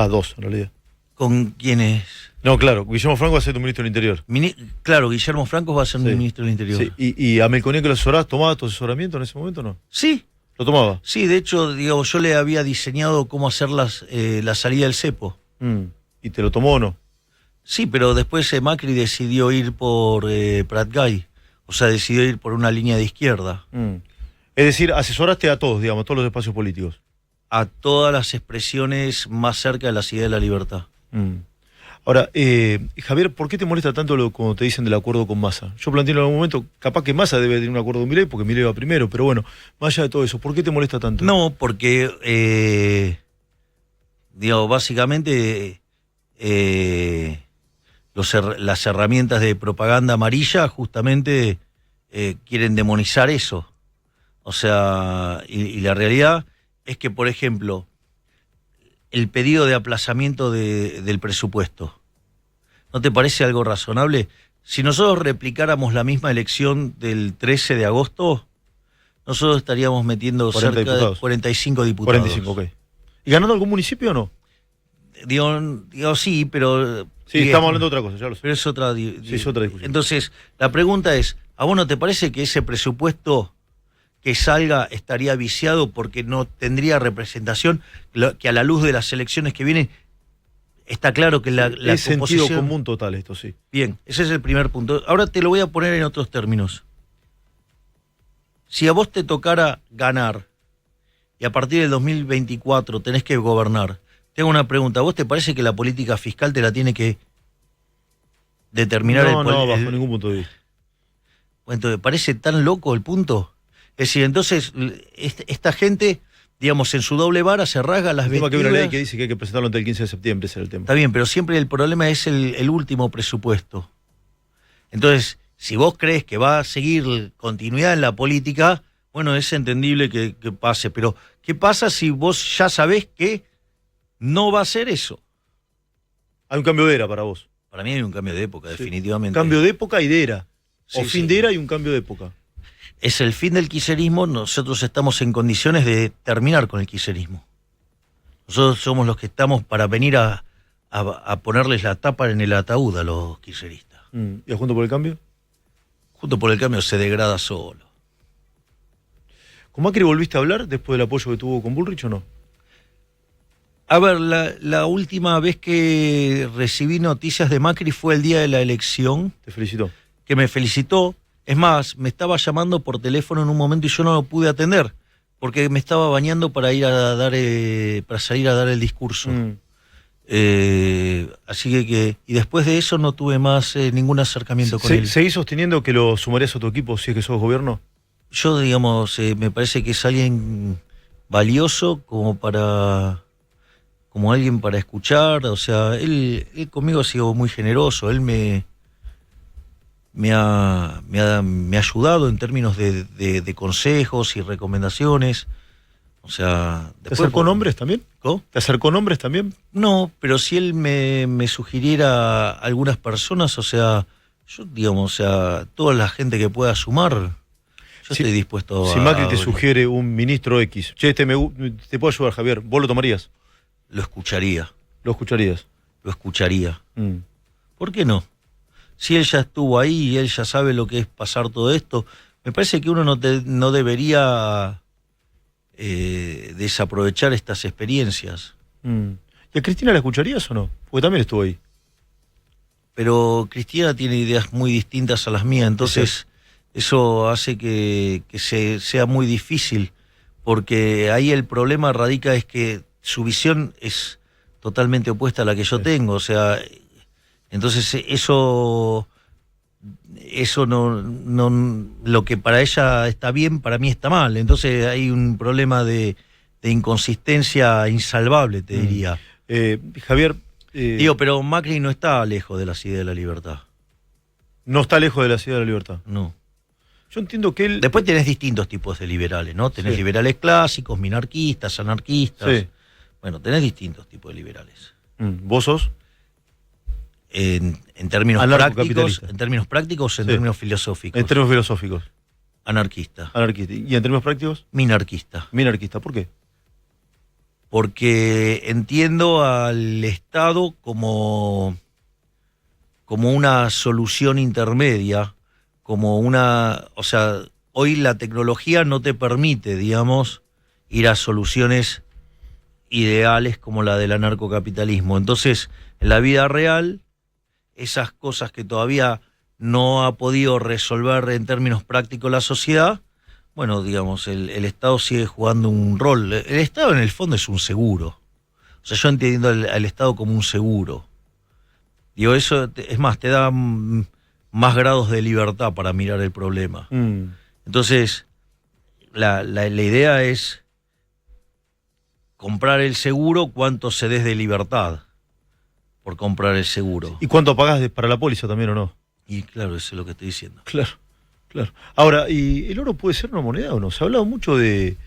Dos, en realidad.
¿Con quiénes?
No, claro, Guillermo Franco va a ser tu ministro del Interior.
Claro, Guillermo Francos va a ser mi ministro del Interior.
Sí. ¿Y a Melconian que lo asesorás, tomaba tu asesoramiento en ese momento o no?
Sí.
¿Lo tomaba?
Sí, de hecho, digo, yo le había diseñado cómo hacer la salida del cepo.
¿Y te lo tomó o no?
Sí, pero después Macri decidió ir por Prat-Gay. O sea, decidió ir por una línea de izquierda.
Es decir, asesoraste a todos, digamos, todos los espacios políticos.
A todas las expresiones más cerca de las ideas de la libertad.
Ahora, Javier, ¿por qué te molesta tanto cuando te dicen del acuerdo con Massa? Yo planteé en algún momento, capaz que Massa debe tener un acuerdo con Milei, porque Milei va primero, pero bueno, más allá de todo eso, ¿por qué te molesta tanto?
No, porque, digo, básicamente las herramientas de propaganda amarilla justamente quieren demonizar eso. O sea, y la realidad es que, por ejemplo, el pedido de aplazamiento del presupuesto, ¿no te parece algo razonable? Si nosotros replicáramos la misma elección del 13 de agosto, nosotros estaríamos metiendo
40
cerca
diputados.
de 45 diputados.
45, ok. ¿Y ganando algún municipio o no?
Digo sí, pero...
Sí, estamos hablando de otra cosa, ya lo sé.
Pero es otra,
Sí, es otra discusión.
Entonces, la pregunta es, ¿a vos no te parece que ese presupuesto que salga estaría viciado porque no tendría representación, que a la luz de las elecciones que vienen está claro que la
es
composición...
sentido común total esto, sí.
Bien, ese es el primer punto. Ahora te lo voy a poner en otros términos. Si a vos te tocara ganar y a partir del 2024 tenés que gobernar, tengo una pregunta. ¿A vos te parece que la política fiscal te la tiene que determinar
No, bajo ningún punto de vista.
Entonces, ¿parece tan loco el punto? Es decir, entonces, esta gente, digamos, en su doble vara se rasga las vestiduras.
Que hay una ley que dice que hay que presentarlo antes del 15 de septiembre, ese era el tema.
Está bien, pero siempre el problema es el último presupuesto. Entonces, si vos crees que va a seguir continuidad en la política, bueno, es entendible que pase, pero ¿qué pasa si vos ya sabés que no va a ser eso?
Hay un cambio de era para vos.
Para mí hay un cambio de época,
Sí.
definitivamente.
Cambio de época y de era.
Sí,
o fin
sí.
de era y un cambio de época.
Es el fin del kirchnerismo, nosotros estamos en condiciones de terminar con el kirchnerismo. Nosotros somos los que estamos para venir a ponerles la tapa en el ataúd a los kirchneristas.
¿Y a Juntos por el Cambio?
Junto por el Cambio se degrada solo.
¿Con Macri volviste a hablar después del apoyo que tuvo con Bullrich o no?
A ver, la última vez que recibí noticias de Macri fue el día de la elección,
Te felicito.
que me felicitó. Es más, me estaba llamando por teléfono en un momento y yo no lo pude atender, porque me estaba bañando para ir a dar, para salir a dar el discurso. Así que y después de eso no tuve más ningún acercamiento con él.
¿Seguís sosteniendo que lo sumarías a tu equipo si es que sos gobierno?
Yo, digamos, me parece que es alguien valioso como alguien para escuchar. O sea, él conmigo ha sido muy generoso. Él me ha ayudado en términos de consejos y recomendaciones. O sea,
¿Te acercó nombres también?
¿Cómo?
¿Te acercó nombres también?
No, pero si él me sugiriera algunas personas, o sea, yo, digamos, o sea, toda la gente que pueda sumar. Yo estoy dispuesto
Si Macri te sugiere un ministro X, che, te puedo ayudar, Javier, ¿vos lo tomarías?
Lo escucharía.
¿Lo escucharías?
Lo escucharía. ¿Por qué no? Si él ya estuvo ahí y él ya sabe lo que es pasar todo esto, me parece que uno no debería desaprovechar estas experiencias.
¿Y a Cristina la escucharías o no? Porque también estuvo ahí.
Pero Cristina tiene ideas muy distintas a las mías, entonces eso hace que sea muy difícil, porque ahí el problema radica es que su visión es totalmente opuesta a la que yo tengo, o sea, entonces eso no, lo que para ella está bien, para mí está mal, entonces hay un problema de inconsistencia insalvable, te diría.
Javier...
Digo, pero Macri no está lejos de las ideas de la libertad.
No está lejos de las ideas de la libertad.
No.
Yo entiendo que él...
Después tenés distintos tipos de liberales, ¿no? Tenés liberales clásicos, minarquistas, anarquistas.
Sí.
Bueno, tenés distintos tipos de liberales.
¿Vos sos?
En términos prácticos, en términos filosóficos.
En términos filosóficos.
Anarquista.
Anarquista. ¿Y en términos prácticos?
Minarquista.
Minarquista. ¿Por qué?
Porque entiendo al Estado como una solución intermedia, o sea, hoy la tecnología no te permite, digamos, ir a soluciones ideales como la del anarcocapitalismo. Entonces, en la vida real, esas cosas que todavía no ha podido resolver en términos prácticos la sociedad, bueno, digamos, el Estado sigue jugando un rol. El Estado en el fondo es un seguro. O sea, yo entiendo al Estado como un seguro. Digo, eso, es más, te da más grados de libertad para mirar el problema. Entonces, la idea es comprar el seguro, cuánto se des de libertad por comprar el seguro.
¿Y cuánto pagás para la póliza también o no?
Y claro, eso es lo que estoy diciendo.
Claro. Ahora, ¿y el oro puede ser una moneda o no? Se ha hablado mucho del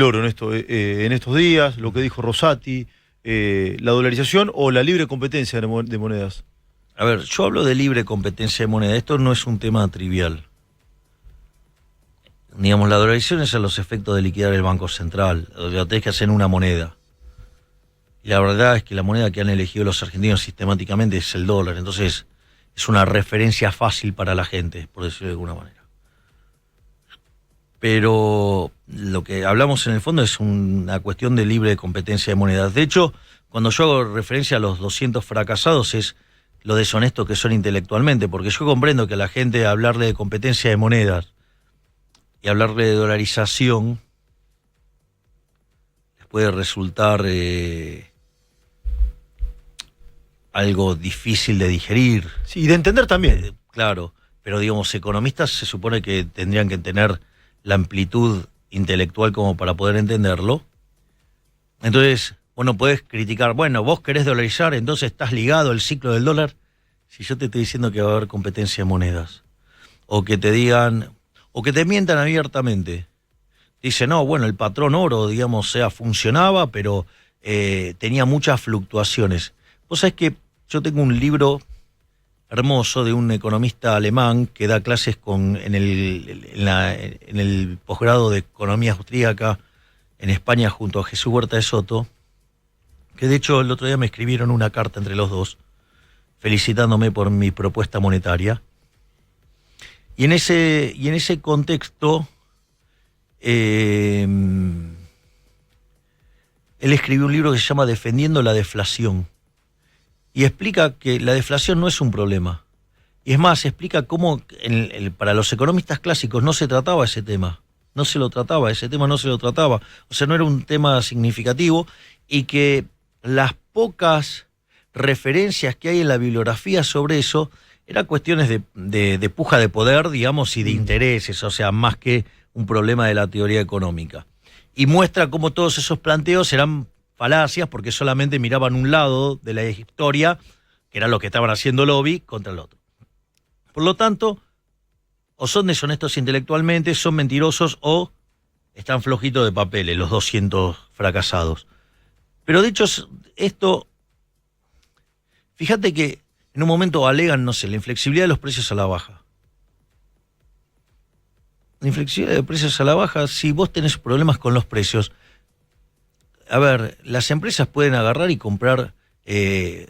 oro en estos días, lo que dijo Rosati, la dolarización o la libre competencia de monedas.
A ver, yo hablo de libre competencia de moneda. Esto no es un tema trivial. Digamos, la dolarización es a los efectos de liquidar el Banco Central. Lo tenés que hacer en una moneda. Y la verdad es que la moneda que han elegido los argentinos sistemáticamente es el dólar. Entonces, es una referencia fácil para la gente, por decirlo de alguna manera. Pero lo que hablamos en el fondo es una cuestión de libre competencia de monedas. De hecho, cuando yo hago referencia a los 200 fracasados es lo deshonesto que son intelectualmente, porque yo comprendo que a la gente hablarle de competencia de monedas y hablarle de dolarización les puede resultar algo difícil de digerir.
Sí, y de entender también.
Claro, pero digamos, economistas se supone que tendrían que tener la amplitud intelectual como para poder entenderlo. Entonces, bueno, podés criticar, bueno, vos querés dolarizar, entonces estás ligado al ciclo del dólar. Si yo te estoy diciendo que va a haber competencia de monedas, o que te digan, o que te mientan abiertamente. Dice, no, bueno, el patrón oro, digamos, funcionaba, pero tenía muchas fluctuaciones. Vos sabés que yo tengo un libro hermoso de un economista alemán que da clases en el posgrado de economía austríaca en España junto a Jesús Huerta de Soto, que de hecho el otro día me escribieron una carta entre los dos, felicitándome por mi propuesta monetaria. Y en ese contexto, él escribió un libro que se llama Defendiendo la deflación. Y explica que la deflación no es un problema. Y es más, explica cómo para los economistas clásicos no se trataba ese tema. No se lo trataba, ese tema no se lo trataba. O sea, no era un tema significativo y que las pocas referencias que hay en la bibliografía sobre eso eran cuestiones de puja de poder, digamos, y de intereses, o sea, más que un problema de la teoría económica. Y muestra cómo todos esos planteos eran falacias porque solamente miraban un lado de la historia, que eran los que estaban haciendo lobby contra el otro. Por lo tanto, o son deshonestos intelectualmente, son mentirosos o están flojitos de papeles, los 200 fracasados. Pero dicho esto, fíjate que en un momento alegan, no sé, la inflexibilidad de los precios a la baja. La inflexibilidad de precios a la baja, si vos tenés problemas con los precios, a ver, las empresas pueden agarrar y comprar,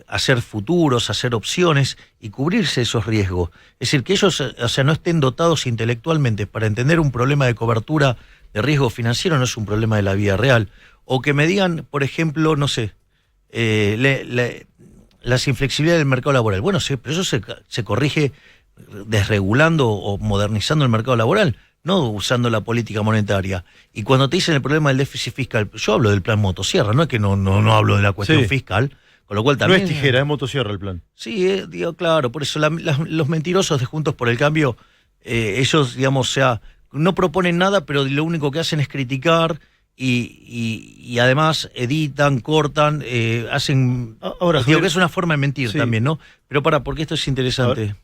hacer futuros, hacer opciones y cubrirse esos riesgos. Es decir, que ellos, o sea, no estén dotados intelectualmente para entender un problema de cobertura de riesgo financiero, no es un problema de la vida real. O que me digan, por ejemplo, no sé, las inflexibilidades del mercado laboral. Bueno, sí, pero eso se corrige desregulando o modernizando el mercado laboral, no usando la política monetaria. Y cuando te dicen el problema del déficit fiscal, yo hablo del plan motosierra, no es que no hablo de la cuestión fiscal, con lo cual también...
No es tijera, es motosierra el plan.
Sí, digo, claro, por eso los mentirosos de Juntos por el Cambio, ellos, digamos, o sea, no proponen nada, pero lo único que hacen es criticar y además editan, cortan, hacen...
Ahora,
digo que es una forma de mentir también, ¿no? Pero porque esto es interesante.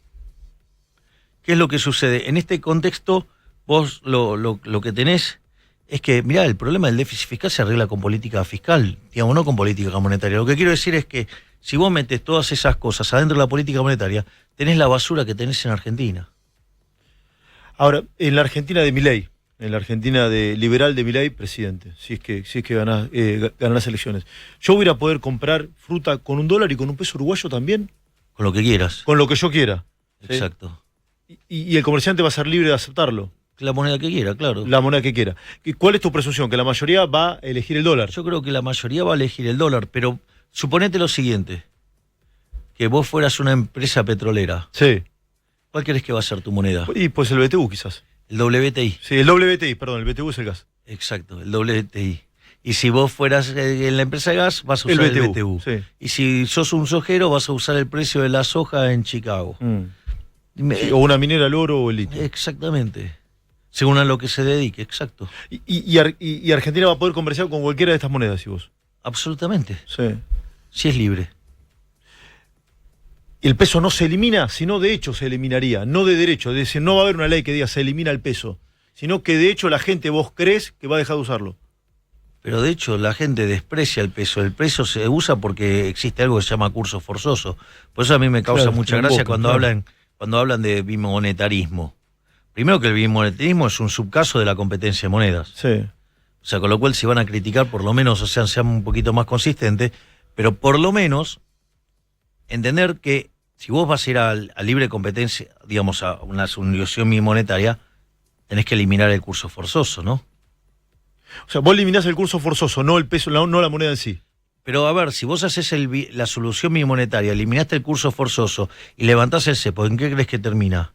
¿Qué es lo que sucede? En este contexto, vos lo que tenés es que, mirá, el problema del déficit fiscal se arregla con política fiscal, digamos, no con política monetaria. Lo que quiero decir es que si vos metes todas esas cosas adentro de la política monetaria, tenés la basura que tenés en Argentina.
Ahora, en la Argentina de Milei, en la Argentina liberal de Milei, presidente, si es que ganás las elecciones, ¿yo voy a poder comprar fruta con $1 y con $1 uruguayo también?
Con lo que quieras.
Con lo que yo quiera.
Exacto.
Y el comerciante va a ser libre de aceptarlo.
La moneda que quiera, claro.
La moneda que quiera. ¿Cuál es tu presunción? ¿Que la mayoría va a elegir el dólar?
Yo creo que la mayoría va a elegir el dólar, pero suponete lo siguiente, que vos fueras una empresa petrolera.
Sí.
¿Cuál crees que va a ser tu moneda?
Y pues el BTU quizás.
El WTI.
Sí, el WTI, perdón, el BTU es el gas.
Exacto, el WTI. Y si vos fueras en la empresa de gas, vas a usar el BTU.
Sí.
Y si sos un sojero, vas a usar el precio de la soja en Chicago.
Sí, o una minera al oro o el litio.
Exactamente. Según a lo que se dedique, exacto.
Y Argentina va a poder comerciar con cualquiera de estas monedas, si vos.
Absolutamente.
Sí.
Si es libre.
El peso no se elimina, sino de hecho se eliminaría, no de derecho. Es decir, no va a haber una ley que diga se elimina el peso, sino que de hecho la gente, vos crees que va a dejar de usarlo.
Pero de hecho la gente desprecia el peso. El peso se usa porque existe algo que se llama curso forzoso. Por eso a mí me causa mucha gracia cuando hablan de bimonetarismo. Primero que el bimonetarismo es un subcaso de la competencia de monedas.
Sí.
O sea, con lo cual si van a criticar, por lo menos, o sea, sean un poquito más consistentes, pero por lo menos entender que si vos vas a ir a libre competencia, digamos, a una unión bimonetaria, tenés que eliminar el curso forzoso, ¿no?
O sea, vos eliminás el curso forzoso, no el peso, no la moneda en sí.
Pero a ver, si vos haces la solución bimonetaria, eliminaste el curso forzoso y levantás el cepo, ¿en qué crees que termina?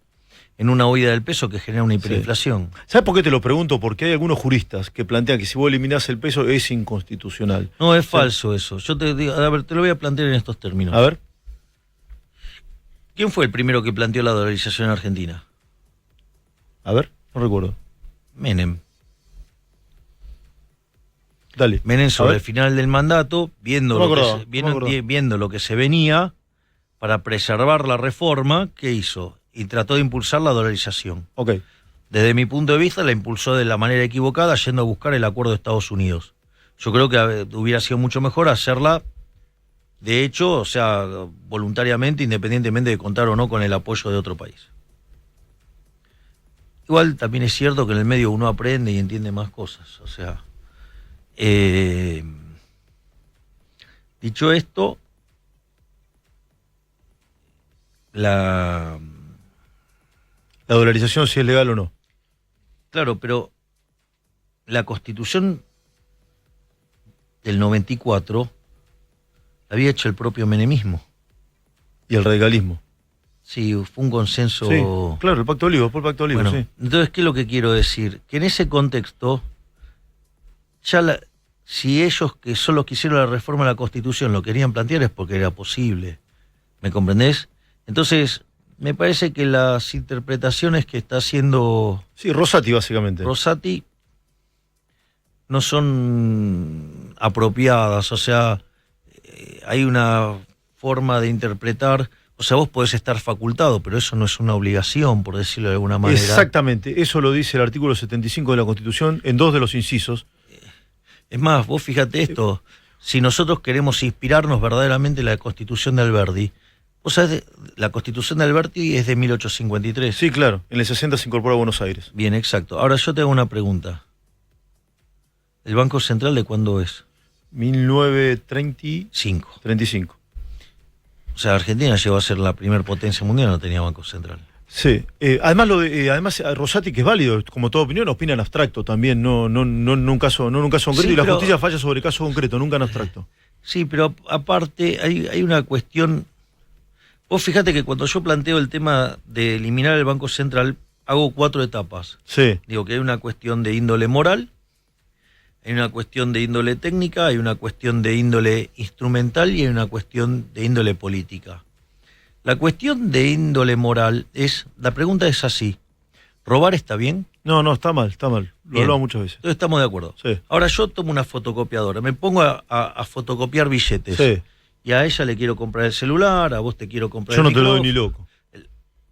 En una huida del peso que genera una hiperinflación.
Sí. ¿Sabes por qué te lo pregunto? Porque hay algunos juristas que plantean que si vos eliminás el peso es inconstitucional.
No, es falso eso. Yo te digo, a ver, te lo voy a plantear en estos términos.
A ver.
¿Quién fue el primero que planteó la dolarización en Argentina?
A ver, no recuerdo.
Menem.
Dale.
Menem sobre el final del mandato, viendo lo que se venía, para preservar la reforma, ¿qué hizo? Y trató de impulsar la dolarización.
Ok.
Desde mi punto de vista la impulsó de la manera equivocada, yendo a buscar el acuerdo de Estados Unidos. Yo creo que hubiera sido mucho mejor hacerla, de hecho, o sea, voluntariamente, independientemente de contar o no con el apoyo de otro país. Igual también es cierto que en el medio uno aprende y entiende más cosas. O sea, dicho esto, la
dolarización, si es legal o no.
Claro, pero la Constitución del 94 la había hecho el propio menemismo.
Y el radicalismo.
Sí, fue un consenso.
Sí, claro, el Pacto de Olivos, fue el Pacto de Olivos,
bueno,
sí.
Entonces, ¿qué es lo que quiero decir? Que en ese contexto, si ellos que son los que hicieron la reforma de la Constitución lo querían plantear es porque era posible. ¿Me comprendés? Entonces, me parece que las interpretaciones que está haciendo...
Sí, Rosati, básicamente.
Rosati no son apropiadas, o sea, hay una forma de interpretar... O sea, vos podés estar facultado, pero eso no es una obligación, por decirlo de alguna manera.
Exactamente, eso lo dice el artículo 75 de la Constitución en 2 de los incisos.
Es más, vos fíjate esto, si nosotros queremos inspirarnos verdaderamente en la Constitución de Alberdi, Vos sabés, la Constitución de Alberti es de 1853.
Sí, claro. En el 60 se incorporó a Buenos Aires.
Bien, exacto. Ahora yo te hago una pregunta. ¿El Banco Central de cuándo es?
1935.
35. O sea, Argentina llegó a ser la primer potencia mundial, no tenía Banco Central.
Sí. Además, Rosati, que es válido, como toda opinión, opina en abstracto también, no en un caso concreto,
Sí,
y la
pero,
justicia falla sobre caso concreto, nunca en abstracto.
Sí, pero aparte hay una cuestión. Vos fíjate que cuando yo planteo el tema de eliminar el Banco Central, hago 4 etapas.
Sí.
Digo que hay una cuestión de índole moral, hay una cuestión de índole técnica, hay una cuestión de índole instrumental y hay una cuestión de índole política. La cuestión de índole moral la pregunta es así: ¿robar está bien?
No, está mal. Lo hablamos muchas veces.
Entonces estamos de acuerdo.
Sí.
Ahora yo tomo una fotocopiadora, me pongo a fotocopiar billetes.
Sí.
Y a ella le quiero comprar el celular, a vos te quiero comprar
Yo
el
no te lo doy
micrófono.
ni loco.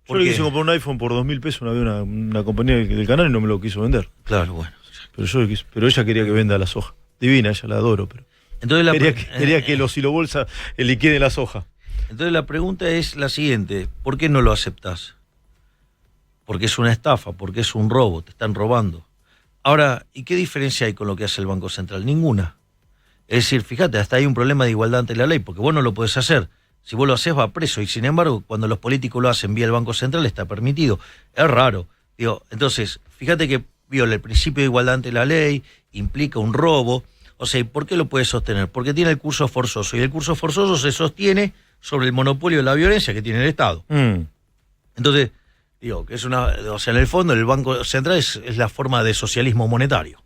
Yo le quise comprar un iPhone por 2.000 pesos una compañía del canal y no me lo quiso vender.
Claro, bueno.
Pero ella quería que venda la soja. Divina, ella la adoro, pero
Entonces
quería que los silobolsa liquiden la soja.
Entonces la pregunta es la siguiente: ¿por qué no lo aceptás? Porque es una estafa, porque es un robo, te están robando. Ahora, ¿y qué diferencia hay con lo que hace el Banco Central? Ninguna. Es decir, fíjate, hasta hay un problema de igualdad ante la ley, porque vos no lo podés hacer. Si vos lo haces, va preso, y sin embargo, cuando los políticos lo hacen vía el Banco Central, está permitido. Es raro. Digo, entonces, fíjate que viola el principio de igualdad ante la ley, implica un robo. O sea, ¿y por qué lo puede sostener? Porque tiene el curso forzoso, y el curso forzoso se sostiene sobre el monopolio de la violencia que tiene el Estado. Entonces, digo, que o sea, en el fondo el Banco Central es la forma de socialismo monetario.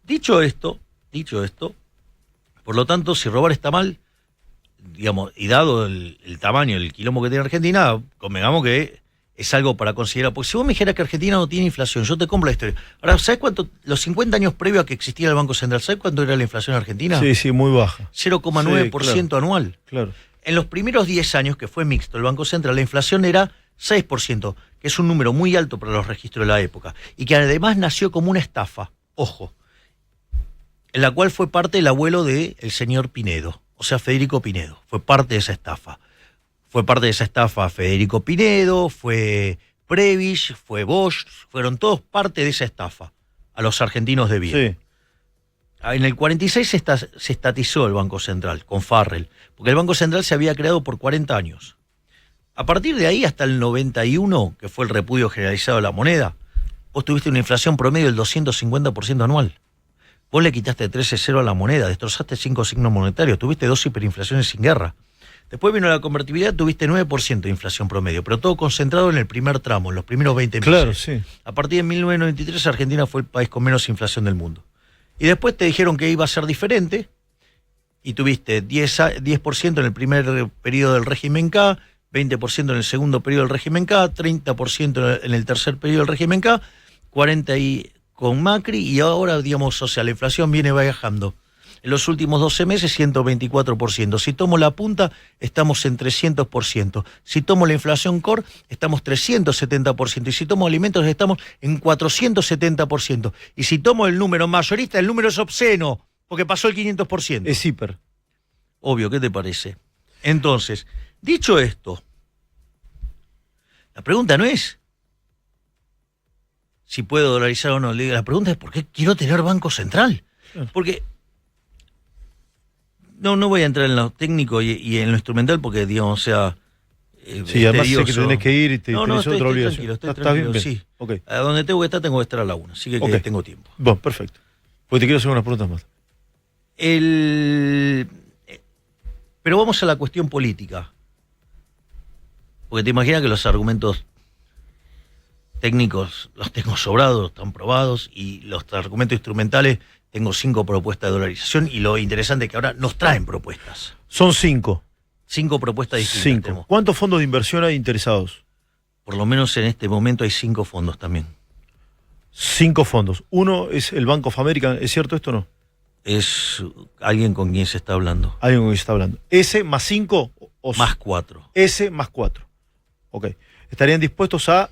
Dicho esto, por lo tanto, si robar está mal, digamos, y dado el tamaño, el quilombo que tiene Argentina, convengamos que es algo para considerar. Porque si vos me dijeras que Argentina no tiene inflación, yo te compro la historia. Ahora, ¿sabés cuánto? Los 50 años previos a que existiera el Banco Central, ¿sabés cuánto era la inflación argentina?
Sí, muy baja.
0,9% anual.
Claro.
En los primeros 10 años, que fue mixto el Banco Central, la inflación era 6%, que es un número muy alto para los registros de la época, y que además nació como una estafa, ojo, en la cual fue parte el abuelo del señor Pinedo, o sea, Federico Pinedo, fue parte de esa estafa. Fue parte de esa estafa Federico Pinedo, fue Prebisch, fue Bosch, fueron todos parte de esa estafa, a los argentinos de bien.
Sí.
En el 46 se estatizó el Banco Central, con Farrell, porque el Banco Central se había creado por 40 años. A partir de ahí, hasta el 91, que fue el repudio generalizado de la moneda, vos tuviste una inflación promedio del 250% anual. Vos le quitaste 13,0 a la moneda, destrozaste 5 signos monetarios, tuviste 2 hiperinflaciones sin guerra. Después vino la convertibilidad, tuviste 9% de inflación promedio, pero todo concentrado en el primer tramo, en los primeros 20 meses.
Claro, sí.
A partir de 1993, Argentina fue el país con menos inflación del mundo. Y después te dijeron que iba a ser diferente, y tuviste 10% en el primer periodo del régimen K, 20% en el segundo periodo del régimen K, 30% en el tercer periodo del régimen K, 40% con Macri, y ahora, digamos, o sea, la inflación viene bajando. En los últimos 12 meses, 124%. Si tomo la punta, estamos en 300%. Si tomo la inflación core, estamos 370%. Y si tomo alimentos, estamos en 470%. Y si tomo el número mayorista, el número es obsceno, porque pasó el 500%.
Es hiper.
Obvio, ¿qué te parece? Entonces, dicho esto, la pregunta no es si puedo dolarizar o no. La pregunta es: ¿por qué quiero tener Banco Central? Porque no voy a entrar en lo técnico y en lo instrumental, porque, digamos, o sea,
sí, además sé que tenés que ir y tenés otra obligación.
Estoy tranquilo,
bien.
Sí.
Okay.
A donde tengo que estar a la 1, así que,
okay,
tengo tiempo.
Bueno, perfecto. Porque te quiero hacer unas preguntas más.
Pero vamos a la cuestión política. Porque te imaginas que los argumentos técnicos los tengo sobrados, están probados, y los argumentos instrumentales tengo 5 propuestas de dolarización, y lo interesante es que ahora nos traen propuestas.
Son 5.
5 propuestas distintas.
5. ¿Cuántos fondos de inversión hay interesados?
Por lo menos en este momento hay 5 fondos también.
5 fondos. Uno es el Bank of America, ¿es cierto esto o no?
Es alguien con quien se está hablando.
Alguien con quien se está hablando. ¿Ese más 5?
Más 4.
Ese más 4. Ok. ¿Estarían dispuestos a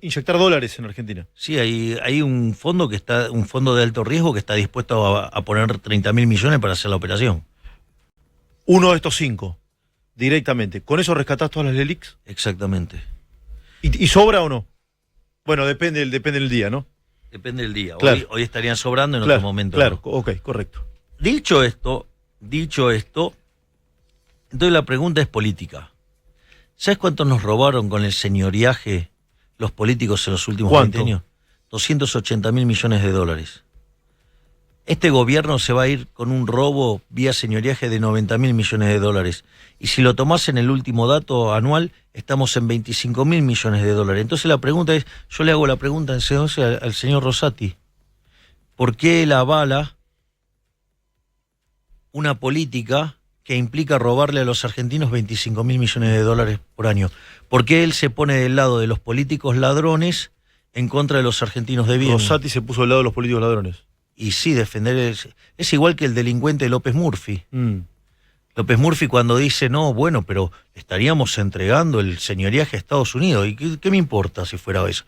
inyectar dólares en Argentina?
Sí, hay un fondo un fondo de alto riesgo que está dispuesto a poner 30.000 millones para hacer la operación.
Uno de estos 5. Directamente. ¿Con eso rescatás todas las LELIQs?
Exactamente.
¿Y sobra o no? Bueno, depende del día, ¿no?
Depende del día.
Claro.
Hoy estarían sobrando, en
Claro,
otro momento
claro,
no.
ok, correcto.
Dicho esto, entonces la pregunta es política. ¿Sabes cuánto nos robaron con el señoriaje los políticos en los últimos 20 años? 280.000 millones de dólares. Este gobierno se va a ir con un robo vía señoriaje de 90.000 millones de dólares. Y si lo tomás en el último dato anual, estamos en 25.000 millones de dólares. Entonces la pregunta es, yo le hago la pregunta entonces al señor Rosati, ¿por qué él avala una política que implica robarle a los argentinos 25.000 millones de dólares por año? ¿Por qué él se pone del lado de los políticos ladrones en contra de los argentinos de bien?
Rosati se puso del lado de los políticos ladrones.
Y sí, defender es igual que el delincuente López Murphy. López Murphy cuando dice, no, bueno, pero estaríamos entregando el señoriaje a Estados Unidos. ¿Y qué me importa si fuera eso?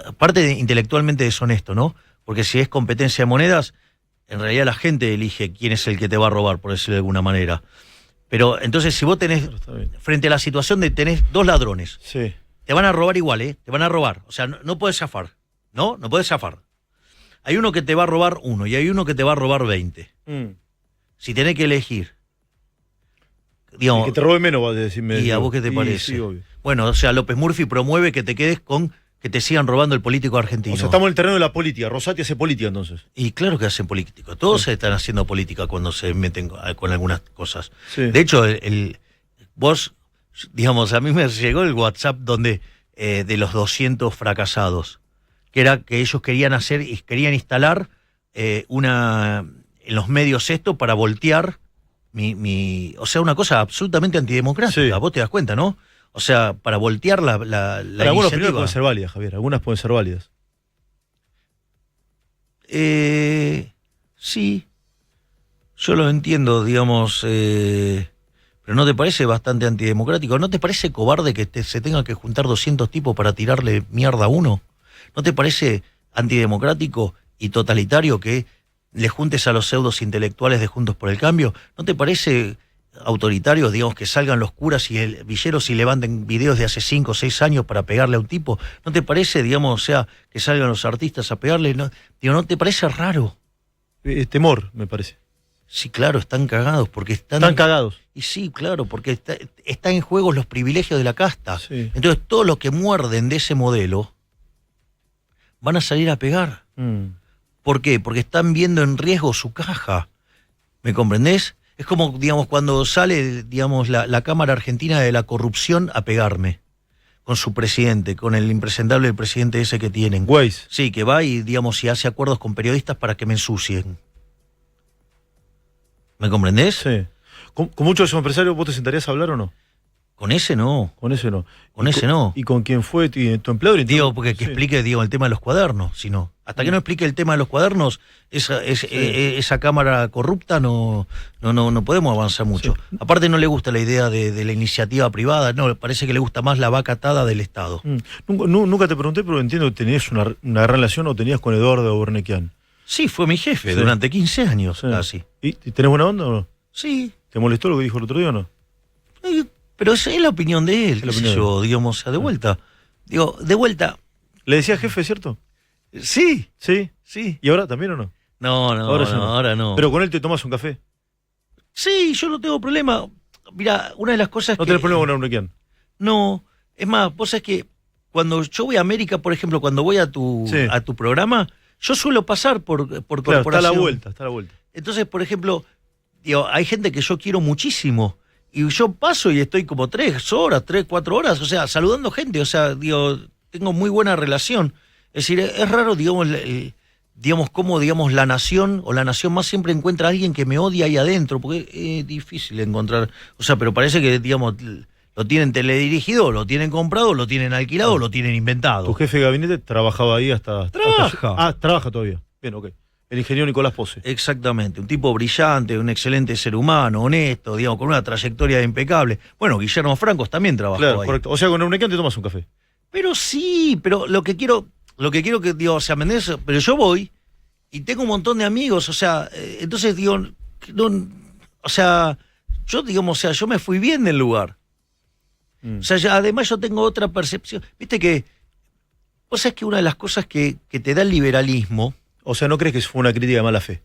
Aparte de intelectualmente deshonesto, ¿no? Porque si es competencia de monedas, en realidad la gente elige quién es el que te va a robar, por decirlo de alguna manera. Pero entonces si vos tenés, frente a la situación de tenés dos ladrones,
sí,
te van a robar igual, te van a robar. O sea, no puedes zafar, ¿no? No puedes zafar. Hay uno que te va a robar 1 y hay uno que te va a robar 20. Si tenés que elegir, digamos,
y que te robe menos, vas a decirme.
¿Y a vos qué te parece?
Sí, obvio.
Bueno, o sea, López Murphy promueve que te quedes con que te sigan robando el político argentino.
O sea, estamos en el terreno de la política. Rosati hace política, entonces.
Y claro que hacen política. Todos están haciendo política cuando se meten con algunas cosas.
Sí.
De hecho, vos, digamos, a mí me llegó el WhatsApp donde de los 200 fracasados, que era que ellos querían instalar en los medios esto para voltear o sea, una cosa absolutamente antidemocrática.
Sí.
Vos te das cuenta, ¿no? O sea, para voltear la
Algunas opiniones
iniciativa.
pueden ser válidas, Javier. Algunas pueden ser válidas.
Sí, yo lo entiendo, digamos, pero ¿no te parece bastante antidemocrático? ¿No te parece cobarde que se tenga que juntar 200 tipos para tirarle mierda a uno? ¿No te parece antidemocrático y totalitario que le juntes a los pseudos intelectuales de Juntos por el Cambio? ¿No te parece autoritario, digamos, que salgan los curas y villeros y levanten videos de hace 5 o 6 años para pegarle a un tipo? ¿No te parece, digamos, o sea, que salgan los artistas a pegarle? ¿No te parece raro?
Temor, me parece.
Sí, claro, están cagados porque
Están cagados.
Y sí, claro, porque está en juego los privilegios de la casta.
Sí.
Entonces, todos los que muerden de ese modelo van a salir a pegar. ¿Por qué? Porque están viendo en riesgo su caja. ¿Me comprendés? Es como, digamos, cuando sale, digamos, la Cámara Argentina de la Corrupción a pegarme con su presidente, con el impresentable presidente ese que tienen.
Weiss.
Sí, que va y, digamos, y hace acuerdos con periodistas para que me ensucien. ¿Me comprendés?
Sí. ¿Con muchos de esos empresarios vos te sentarías a hablar o no?
Con ese no.
Con ese no.
Con ese no.
¿Y con quién fue tu empleador?
Digo, porque que
Sí.
explique, digo, el tema de los cuadernos, si no. Hasta que no explique el tema de los cuadernos, esa cámara corrupta no podemos avanzar mucho.
Sí.
Aparte no le gusta la idea de la iniciativa privada, no, parece que le gusta más la vaca atada del Estado.
Nunca te pregunté, pero entiendo que tenías una gran relación o tenías con Eduardo Bornequian.
Sí, fue mi jefe
Sí.
durante 15 años
Sí.
casi.
¿Y tenés buena onda o no?
Sí,
¿Te molestó lo que dijo el otro día o no?
pero esa es la opinión de él,
Es la
qué sé
opinión de
yo, digamos, o sea, de vuelta. Digo, de vuelta,
¿Le decía jefe, cierto?
sí,
Sí.
sí.
¿Y ahora también o no?
No,
Ahora ya no.
ahora no.
Pero con él te tomas un café.
Sí, yo no tengo problema. Mira, una de las cosas
No
que...
tenés problema con Bornequian.
No, es más, vos sabés que cuando yo voy a América, por ejemplo, cuando voy a tu programa, yo suelo pasar por
Claro,
corporación.
está a la vuelta.
Entonces, por ejemplo, digo, hay gente que yo quiero muchísimo y yo paso y estoy como 3 horas, 3, 4 horas, o sea, saludando gente, o sea, digo, tengo muy buena relación. Es decir, es raro, digamos, digamos, cómo, digamos, la nación más siempre encuentra a alguien que me odia ahí adentro, porque es difícil encontrar, o sea, pero parece que, digamos, lo tienen teledirigido, lo tienen comprado, lo tienen alquilado, lo tienen inventado.
Tu jefe de gabinete trabajaba ahí hasta...
Trabaja.
Trabaja todavía. Bien, ok. El ingeniero Nicolás Pose.
Exactamente, un tipo brillante, un excelente ser humano, honesto, digamos, con una trayectoria impecable. Bueno, Guillermo Francos también trabajó
Claro,
ahí.
correcto. O sea, con Bornequian te tomas un café.
Pero sí, pero lo que quiero que, digo, o sea, ¿me entendés? Pero yo voy y tengo un montón de amigos, o sea, entonces digo, no, o sea, Yo, digamos, o sea, yo me fui bien del lugar. O sea, además yo tengo otra percepción. Viste que, vos sabés que una de las cosas que te da el liberalismo...
O sea, ¿no crees que fue una crítica de mala fe?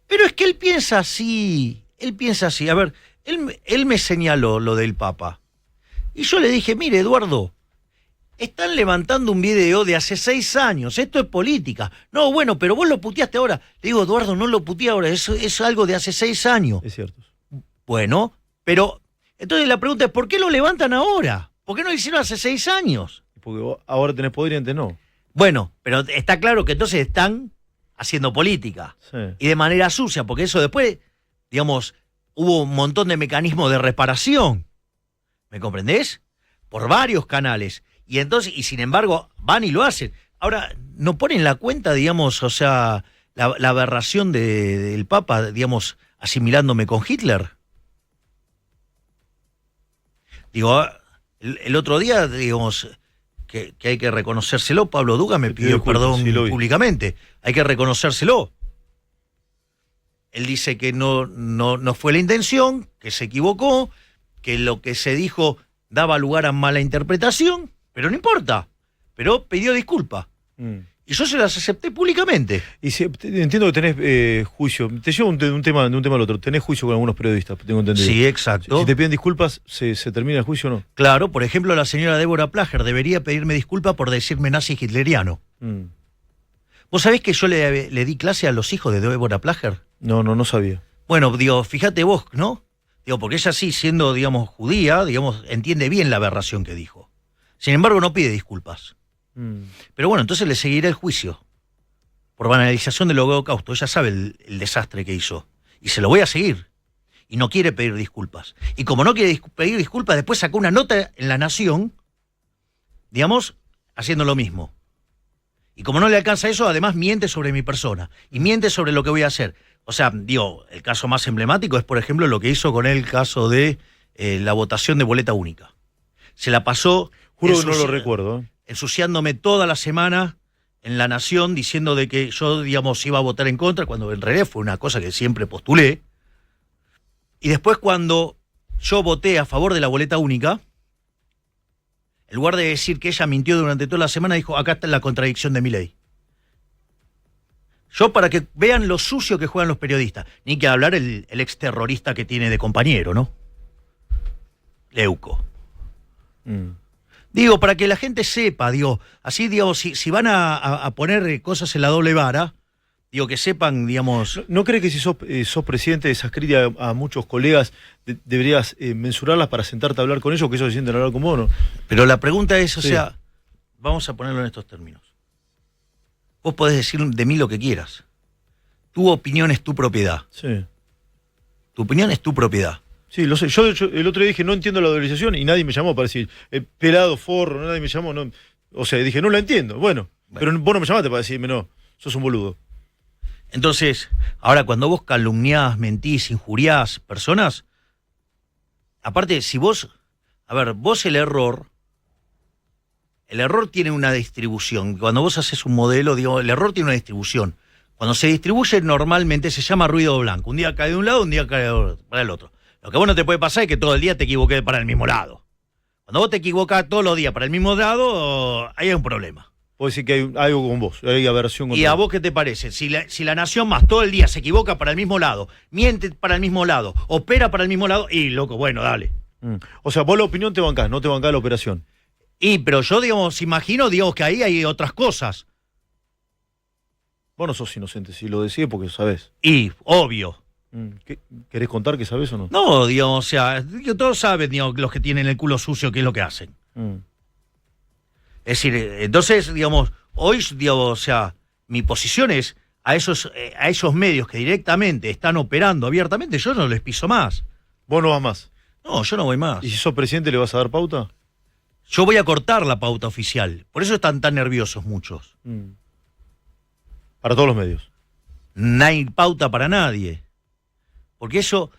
Pero es que él piensa así. A ver, él me señaló lo del Papa. Y yo le dije, mire, Eduardo, están levantando un video de hace 6 años. Esto es política. No, bueno, pero vos lo puteaste ahora. Le digo, Eduardo, no lo puteé ahora. Eso es algo de hace 6 años.
Es cierto.
Bueno, pero... Entonces la pregunta es, ¿por qué lo levantan ahora? ¿Por qué no lo hicieron hace 6 años?
Porque vos ahora tenés poder y antes no.
Bueno, pero está claro que entonces están haciendo política.
Sí.
Y de manera sucia, porque eso después, digamos, hubo un montón de mecanismos de reparación. ¿Me comprendés? Por varios canales. Y entonces, y sin embargo, van y lo hacen. Ahora, ¿no ponen la cuenta, digamos, o sea, la aberración del Papa, digamos, asimilándome con Hitler? Digo, el otro día, digamos, que hay que reconocérselo, Pablo Duga me pidió perdón públicamente. Hay que reconocérselo. Él dice que no fue la intención, que se equivocó, que lo que se dijo daba lugar a mala interpretación, pero no importa. Pero pidió disculpas. Y yo se las acepté públicamente.
Y si, entiendo que tenés juicio. Te llevo de un tema al otro. Tenés juicio con algunos periodistas, tengo entendido.
Sí, exacto.
Si te piden disculpas, ¿se termina el juicio o no?
Claro, por ejemplo, la señora Débora Plager debería pedirme disculpas por decirme nazi hitleriano. ¿Vos sabés que yo le di clase a los hijos de Débora Plager?
No sabía.
Bueno, digo, fíjate vos, ¿no? Digo, porque ella sí, siendo, digamos, judía, digamos, entiende bien la aberración que dijo. Sin embargo, no pide disculpas. Pero bueno, entonces le seguiré el juicio por banalización del holocausto. Ella sabe el desastre que hizo y se lo voy a seguir. Y no quiere pedir disculpas. Y como no quiere pedir disculpas, después sacó una nota en La Nación, digamos, haciendo lo mismo. Y como no le alcanza eso, además miente sobre mi persona y miente sobre lo que voy a hacer. O sea, digo, el caso más emblemático es, por ejemplo, lo que hizo con el caso de la votación de boleta única. Se la pasó...
Juro que no lo recuerdo.
Ensuciándome toda la semana en La Nación, diciendo de que yo, digamos, iba a votar en contra, cuando en realidad fue una cosa que siempre postulé. Y después, cuando yo voté a favor de la boleta única, en lugar de decir que ella mintió durante toda la semana, dijo, acá está la contradicción de mi ley. Yo, para que vean lo sucio que juegan los periodistas, ni que hablar el exterrorista que tiene de compañero, ¿no? Leuco. Digo, para que la gente sepa, digo, así, digo, si van a poner cosas en la doble vara, digo, que sepan, digamos...
¿No crees que si sos presidente de esas críticas a muchos colegas, deberías mensurarlas para sentarte a hablar con ellos, que ellos se sienten a hablar con vos, no?
Pero la pregunta es, o sea, vamos a ponerlo en estos términos. Vos podés decir de mí lo que quieras. Tu opinión es tu propiedad.
Sí.
Tu opinión es tu propiedad.
Sí, lo sé. Yo, de hecho, el otro día dije, no entiendo la dolarización y nadie me llamó para decir, pelado, forro, nadie me llamó. No. O sea, dije, no la entiendo. Bueno, pero vos no me llamaste para decirme, no, sos un boludo.
Entonces, ahora cuando vos calumniás, mentís, injuriás personas, aparte, si vos, a ver, vos el error tiene una distribución. Cuando vos haces un modelo, digo, el error tiene una distribución. Cuando se distribuye normalmente se llama ruido blanco. Un día cae de un lado, un día cae para el otro. Lo que vos no te puede pasar es que todo el día te equivoques para el mismo lado. Cuando vos te equivocás todos los días para el mismo lado, ahí hay un problema.
Puedo decir que hay algo con vos, hay aversión con
¿Y a vos qué te parece? Si la Nación Más todo el día se equivoca para el mismo lado, miente para el mismo lado, opera para el mismo lado, y loco, bueno, dale.
O sea, vos la opinión te bancás, no te bancás la operación.
Pero yo, digamos, imagino, digamos, que ahí hay otras cosas.
Vos no sos inocente, si lo decís porque sabés.
Y, obvio.
¿Querés contar que sabés o no?
No, digamos, o sea, todos saben, digamos, los que tienen el culo sucio, qué es lo que hacen. Es decir, entonces, digamos, hoy, digamos, o sea, mi posición es a esos medios que directamente están operando abiertamente, yo no les piso más.
¿Vos no vas más?
No, yo no voy más.
¿Y si sos presidente le vas a dar pauta?
Yo voy a cortar la pauta oficial. Por eso están tan nerviosos muchos.
Para todos los medios.
No hay pauta para nadie. Porque eso...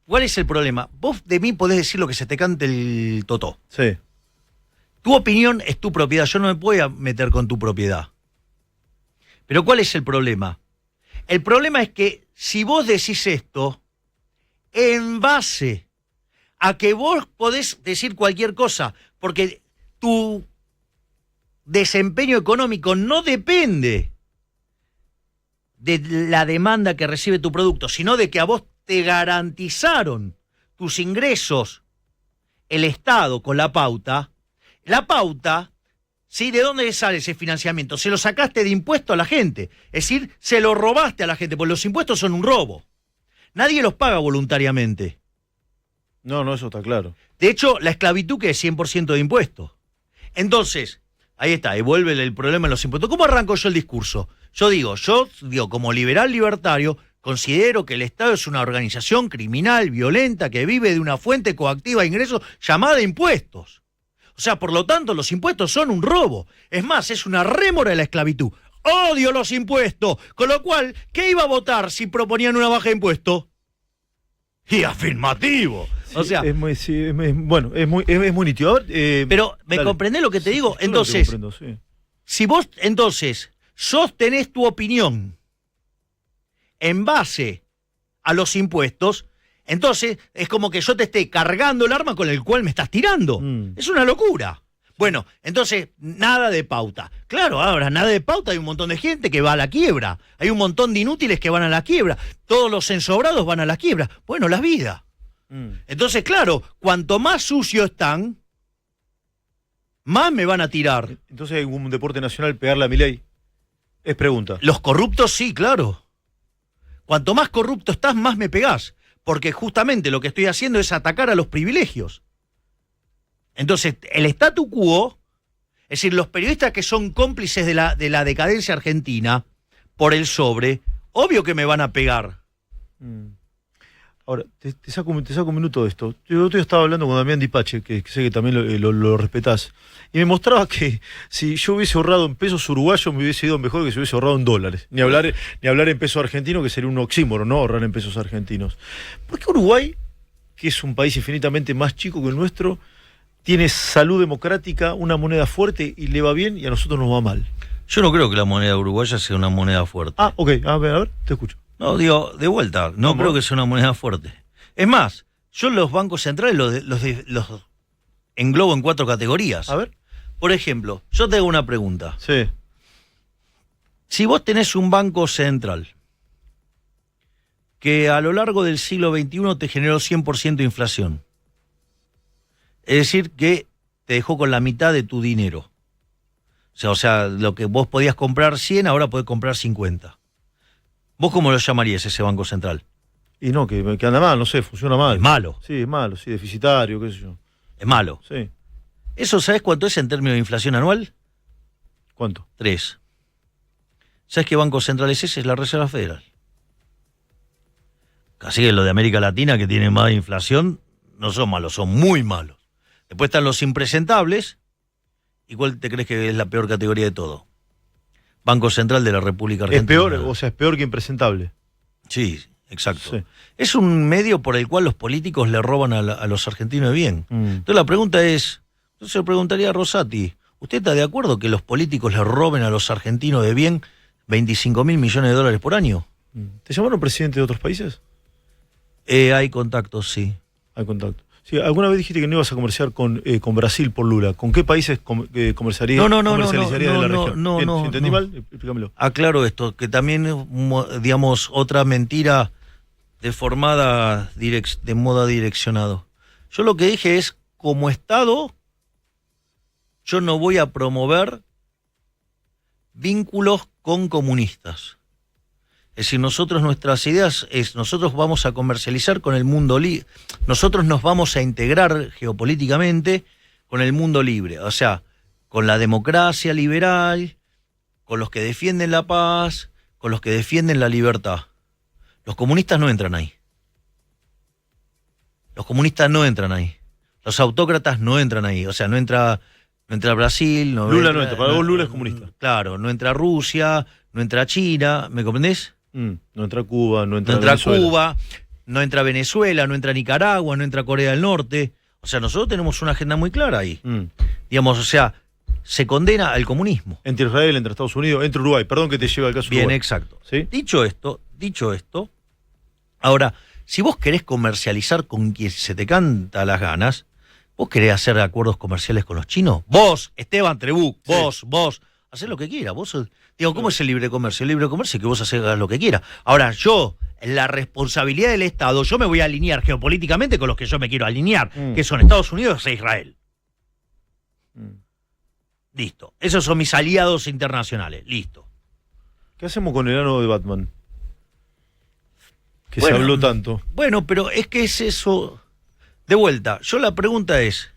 ¿Cuál es el problema? Vos de mí podés decir lo que se te cante el totó.
Sí.
Tu opinión es tu propiedad. Yo no me puedo meter con tu propiedad. Pero ¿cuál es el problema? El problema es que si vos decís esto, en base a que vos podés decir cualquier cosa, porque tu desempeño económico no depende de la demanda que recibe tu producto, sino de que a vos te garantizaron tus ingresos el Estado con la pauta, ¿sí? ¿De dónde sale ese financiamiento? Se lo sacaste de impuesto a la gente, es decir, se lo robaste a la gente, porque los impuestos son un robo. Nadie los paga voluntariamente.
No, eso está claro.
De hecho, la esclavitud que es 100% de impuestos. Entonces, ahí está, y vuelve el problema en los impuestos. ¿Cómo arranco yo el discurso? Yo digo, como liberal libertario, considero que el Estado es una organización criminal, violenta, que vive de una fuente coactiva de ingresos llamada impuestos. O sea, por lo tanto, los impuestos son un robo. Es más, es una rémora de la esclavitud. Odio los impuestos. Con lo cual, ¿qué iba a votar si proponían una baja de impuestos? Y afirmativo.
Sí,
o sea,
es muy nítido.
Pero, ¿me comprendés lo que te digo? Entonces,
sí.
Si vos, entonces, sostenés tu opinión en base a los impuestos, entonces es como que yo te esté cargando el arma con el cual me estás tirando. Es una locura. Bueno, entonces, nada de pauta. Claro, ahora, nada de pauta, hay un montón de gente que va a la quiebra. Hay un montón de inútiles que van a la quiebra. Todos los ensobrados van a la quiebra. Bueno, la vida. Entonces, claro, cuanto más sucio están, más me van a tirar.
Entonces, ¿hay un deporte nacional pegarle a Milei? Es pregunta.
Los corruptos sí, claro. Cuanto más corrupto estás, más me pegás. Porque justamente lo que estoy haciendo es atacar a los privilegios. Entonces, el statu quo, es decir, los periodistas que son cómplices de la decadencia argentina por el sobre, obvio que me van a pegar.
Ahora, te saco un minuto de esto. Yo estaba hablando con Damián Dipache, que sé que también lo respetás, y me mostraba que si yo hubiese ahorrado en pesos uruguayos me hubiese ido mejor que si hubiese ahorrado en dólares. Ni hablar en pesos argentinos, que sería un oxímoron, ¿no? Ahorrar en pesos argentinos. ¿Por qué Uruguay, que es un país infinitamente más chico que el nuestro, tiene salud democrática, una moneda fuerte y le va bien, y a nosotros nos va mal?
Yo no creo que la moneda uruguaya sea una moneda fuerte.
Ah, ok, a ver, te escucho.
No, digo, de vuelta, no creo que sea una moneda fuerte. Es más, yo los bancos centrales los englobo en 4 categorías.
A ver.
Por ejemplo, yo te hago una pregunta.
Sí.
Si vos tenés un banco central que a lo largo del siglo XXI te generó 100% de inflación, es decir, que te dejó con la mitad de tu dinero. O sea, lo que vos podías comprar 100, ahora podés comprar 50. ¿Vos cómo lo llamarías ese Banco Central?
Y no, que anda mal, no sé, funciona mal.
Es malo.
Sí, es malo, sí, deficitario, qué sé yo.
Es malo.
Sí.
¿Eso sabés cuánto es en términos de inflación anual?
¿Cuánto?
3. ¿Sabés qué Banco Central es ese? Es la Reserva Federal. Así que los de América Latina que tienen más inflación no son malos, son muy malos. Después están los impresentables. ¿Y cuál te crees que es la peor categoría de todo? Banco Central de la República Argentina.
Es peor, o sea, es peor que impresentable.
Sí, exacto.
Sí.
Es un medio por el cual los políticos le roban a los argentinos de bien. Entonces la pregunta es, yo se lo preguntaría a Rosati, ¿usted está de acuerdo que los políticos le roben a los argentinos de bien 25.000 millones de dólares por año?
¿Te llamaron presidente de otros países?
Hay contactos, sí.
Hay contacto. Sí, alguna vez dijiste que no ibas a comerciar con Brasil por Lula. ¿Con qué países comerciarías de la región?
No,
¿Si entendí mal? Explícamelo.
Aclaro esto, que también es, digamos, otra mentira deformada de modo direccionado. Yo lo que dije es, como Estado, yo no voy a promover vínculos con comunistas. Es decir, nuestras ideas es, nosotros vamos a comercializar con el mundo libre, nosotros nos vamos a integrar geopolíticamente con el mundo libre, o sea, con la democracia liberal, con los que defienden la paz, con los que defienden la libertad. Los comunistas no entran ahí. Los comunistas no entran ahí. Los autócratas no entran ahí, o sea, no entra Brasil,
Lula no entra, para vos Lula es comunista.
Claro, no entra Rusia, no entra China, ¿me comprendés?
No entra Cuba, no entra
Cuba, no entra Venezuela, no entra Nicaragua, no entra Corea del Norte. O sea, nosotros tenemos una agenda muy clara ahí. Digamos, o sea, se condena al comunismo.
Entre Israel, entre Estados Unidos, entre Uruguay. Perdón que te lleve al caso
Bien,
Uruguay.
exacto.
¿Sí?
Dicho esto, ahora, si vos querés comercializar con quien se te canta las ganas, vos querés hacer acuerdos comerciales con los chinos, vos, Esteban Trebuch, vos, hacés lo que quieras. Digo, ¿cómo es el libre comercio? El libre comercio es que vos hagas lo que quieras. Ahora, yo, en la responsabilidad del Estado, yo me voy a alinear geopolíticamente con los que yo me quiero alinear, que son Estados Unidos e Israel. Listo. Esos son mis aliados internacionales. Listo.
¿Qué hacemos con el ano de Batman? Que se habló tanto.
Bueno, pero es que es eso. De vuelta, yo la pregunta es,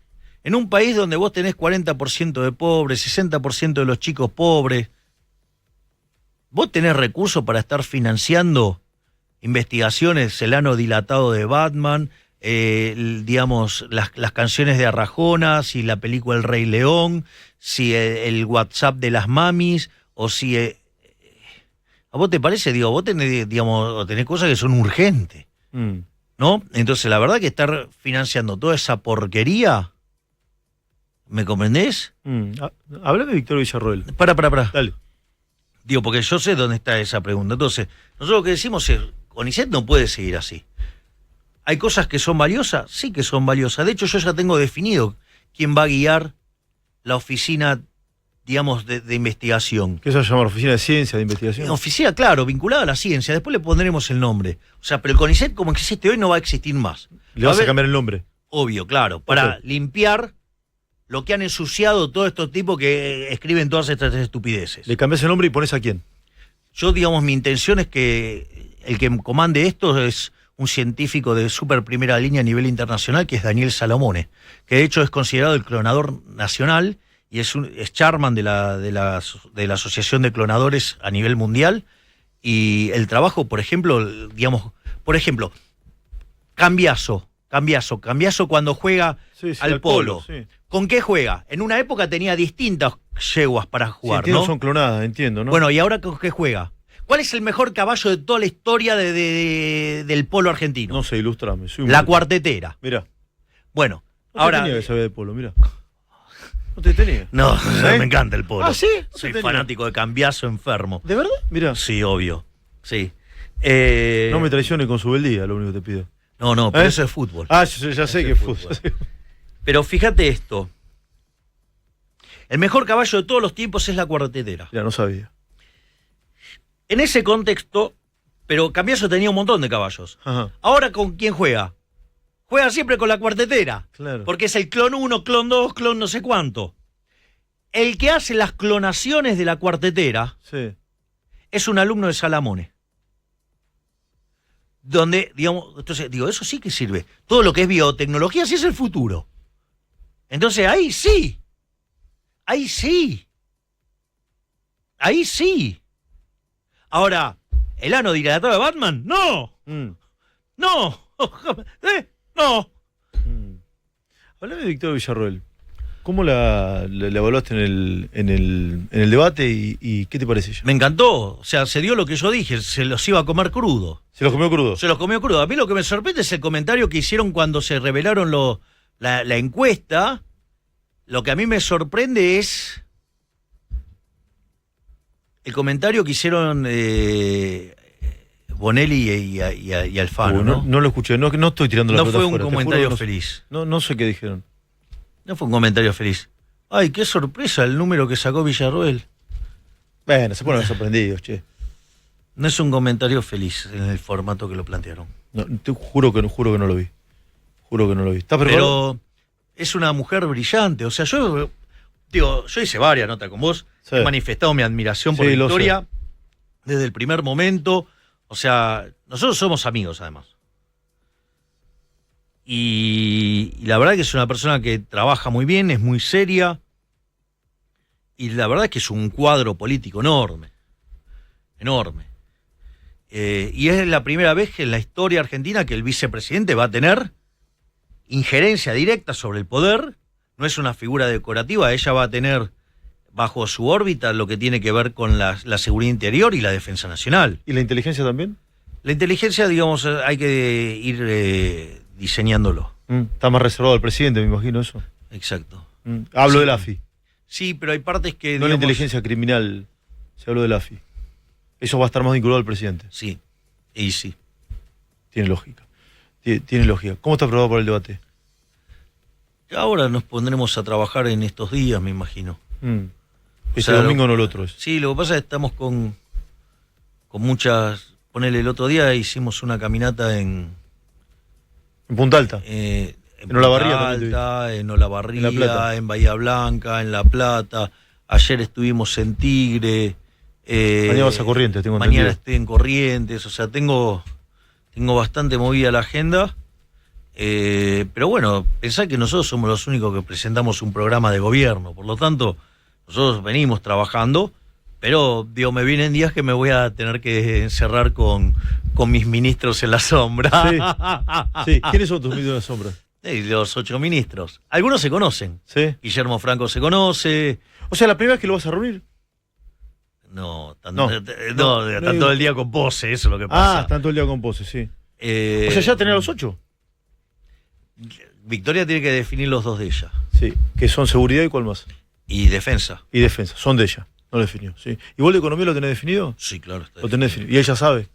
en un país donde vos tenés 40% de pobres, 60% de los chicos pobres, ¿vos tenés recursos para estar financiando investigaciones, el ano dilatado de Batman, digamos, las canciones de Arjona, si la película El Rey León, si el WhatsApp de las mamis, o si... ¿a vos te parece? Digo, vos tenés, digamos, tenés cosas que son urgentes, ¿no? Entonces, la verdad que estar financiando toda esa porquería, ¿me comprendés?
Hablame de Víctor Villarroel.
Para.
Dale.
Digo, porque yo sé dónde está esa pregunta. Entonces, nosotros lo que decimos es, CONICET no puede seguir así. ¿Hay cosas que son valiosas? Sí que son valiosas. De hecho, yo ya tengo definido quién va a guiar la oficina, digamos, de investigación.
¿Qué se llama? ¿Oficina de Ciencia, de Investigación?
Oficina, claro, vinculada a la ciencia. Después le pondremos el nombre. O sea, pero el CONICET, como existe hoy, no va a existir más.
¿Le vas a cambiar el nombre?
Obvio, claro. Para limpiar lo que han ensuciado todos estos tipos que escriben todas estas estupideces.
¿Le cambias el nombre y pones a quién?
Yo, digamos, mi intención es que el que comande esto es un científico de súper primera línea a nivel internacional, que es Daniel Salomone, que de hecho es considerado el clonador nacional y es chairman de la Asociación de Clonadores a nivel mundial. Y el trabajo, por ejemplo, digamos, Cambiaso cuando juega al polo. Sí. ¿Con qué juega? En una época tenía distintas yeguas para jugar,
sí, ¿no? Son clonadas, entiendo, ¿no?
Bueno, ¿y ahora con qué juega? ¿Cuál es el mejor caballo de toda la historia del polo argentino?
No sé, ilustrame.
La cuartetera.
Mirá.
Bueno,
no
ahora...
No tenía que saber de polo, mirá. No te tenía.
No, me encanta el polo.
¿Ah, sí?
Soy fanático de Cambiaso enfermo.
¿De verdad? Mirá.
Sí, obvio. Sí.
No me traicione con su beldía, lo único que te pido.
No, pero eso es fútbol.
Ah, ya sé que es fútbol.
Pero fíjate esto. El mejor caballo de todos los tiempos es la cuartetera.
Ya, no sabía.
En ese contexto, pero Cambiaso tenía un montón de caballos.
Ajá.
Ahora, ¿con quién juega? Juega siempre con la cuartetera.
Claro.
Porque es el clon 1, clon 2, clon no sé cuánto. El que hace las clonaciones de la cuartetera es un alumno de Salamone. Donde, digamos, entonces, digo, eso sí que sirve. Todo lo que es biotecnología sí es el futuro. Entonces, ahí sí. Ahora, ¿el ano dilatado de Batman? ¡No! ¡No! ¡No!
Hablame de Víctor Villarroel. ¿Cómo la evaluaste en el debate y qué te parece ella?
Me encantó. O sea, se dio lo que yo dije, se los iba a comer crudo.
¿Se los comió crudo?
Se los comió crudo. A mí lo que me sorprende es el comentario que hicieron cuando se revelaron la encuesta. Lo que a mí me sorprende es el comentario que hicieron Bonelli y Alfano.
No lo escuché, no estoy tirando la pelota
fuera. No fue un
fuera,
comentario feliz.
No sé qué dijeron.
No fue un comentario feliz. Ay, qué sorpresa el número que sacó Villarroel.
Bueno, se ponen sorprendidos, che.
No es un comentario feliz en el formato que lo plantearon.
No, te juro que no lo vi. Juro que no lo vi. ¿Estás preparado?
Pero es una mujer brillante. O sea, yo hice varias notas con vos.
Sí.
He manifestado mi admiración por Victoria desde el primer momento. O sea, nosotros somos amigos, además. Y la verdad que es una persona que trabaja muy bien, es muy seria. Y la verdad es que es un cuadro político enorme. Enorme. Y es la primera vez que en la historia argentina que el vicepresidente va a tener injerencia directa sobre el poder. No es una figura decorativa, ella va a tener bajo su órbita lo que tiene que ver con la seguridad interior y la defensa nacional.
¿Y la inteligencia también?
La inteligencia, digamos, hay que ir diseñándolo.
Está más reservado el presidente, me imagino eso.
Exacto.
Hablo del AFI.
Sí, pero hay partes que...
No, digamos, la inteligencia criminal, se habló del AFI. Eso va a estar más vinculado al presidente.
Sí, y sí.
Tiene lógica. Tiene lógica. ¿Cómo estás preparado para el debate?
Ahora nos pondremos a trabajar en estos días, me imagino.
Este domingo no el otro.
Sí, lo que pasa es que estamos con muchas... Ponele, el otro día hicimos una caminata en
Punta Alta.
En
Olavarría
Alta, en Olavarría,
en La Plata,
en Bahía Blanca, en La Plata. Ayer estuvimos en Tigre.
Mañana vas a Corrientes, tengo
mañana
entendido.
estoy en Corrientes, o sea, tengo bastante movida la agenda. Pero bueno, pensá que nosotros somos los únicos que presentamos un programa de gobierno, por lo tanto, nosotros venimos trabajando, pero digo, me vienen días que me voy a tener que encerrar con mis ministros en la sombra.
Sí. ¿Quiénes son tus ministros en la sombra?
Los 8 ministros. Algunos se conocen.
Sí.
Guillermo Franco se conoce.
O sea, la primera vez que lo vas a reunir.
No,
No,
están todo el día con pose, eso es lo que pasa.
Están todo el día con poses, sí.
O
O sea, ya tenés los 8.
Victoria tiene que definir los 2 de ella.
Sí, que son seguridad y cuál más.
Y defensa.
Y defensa, son de ella, no lo definió. Sí. ¿Y vos de economía lo tenés definido?
Sí, claro.
Lo tenés definido. ¿Y ella sabe?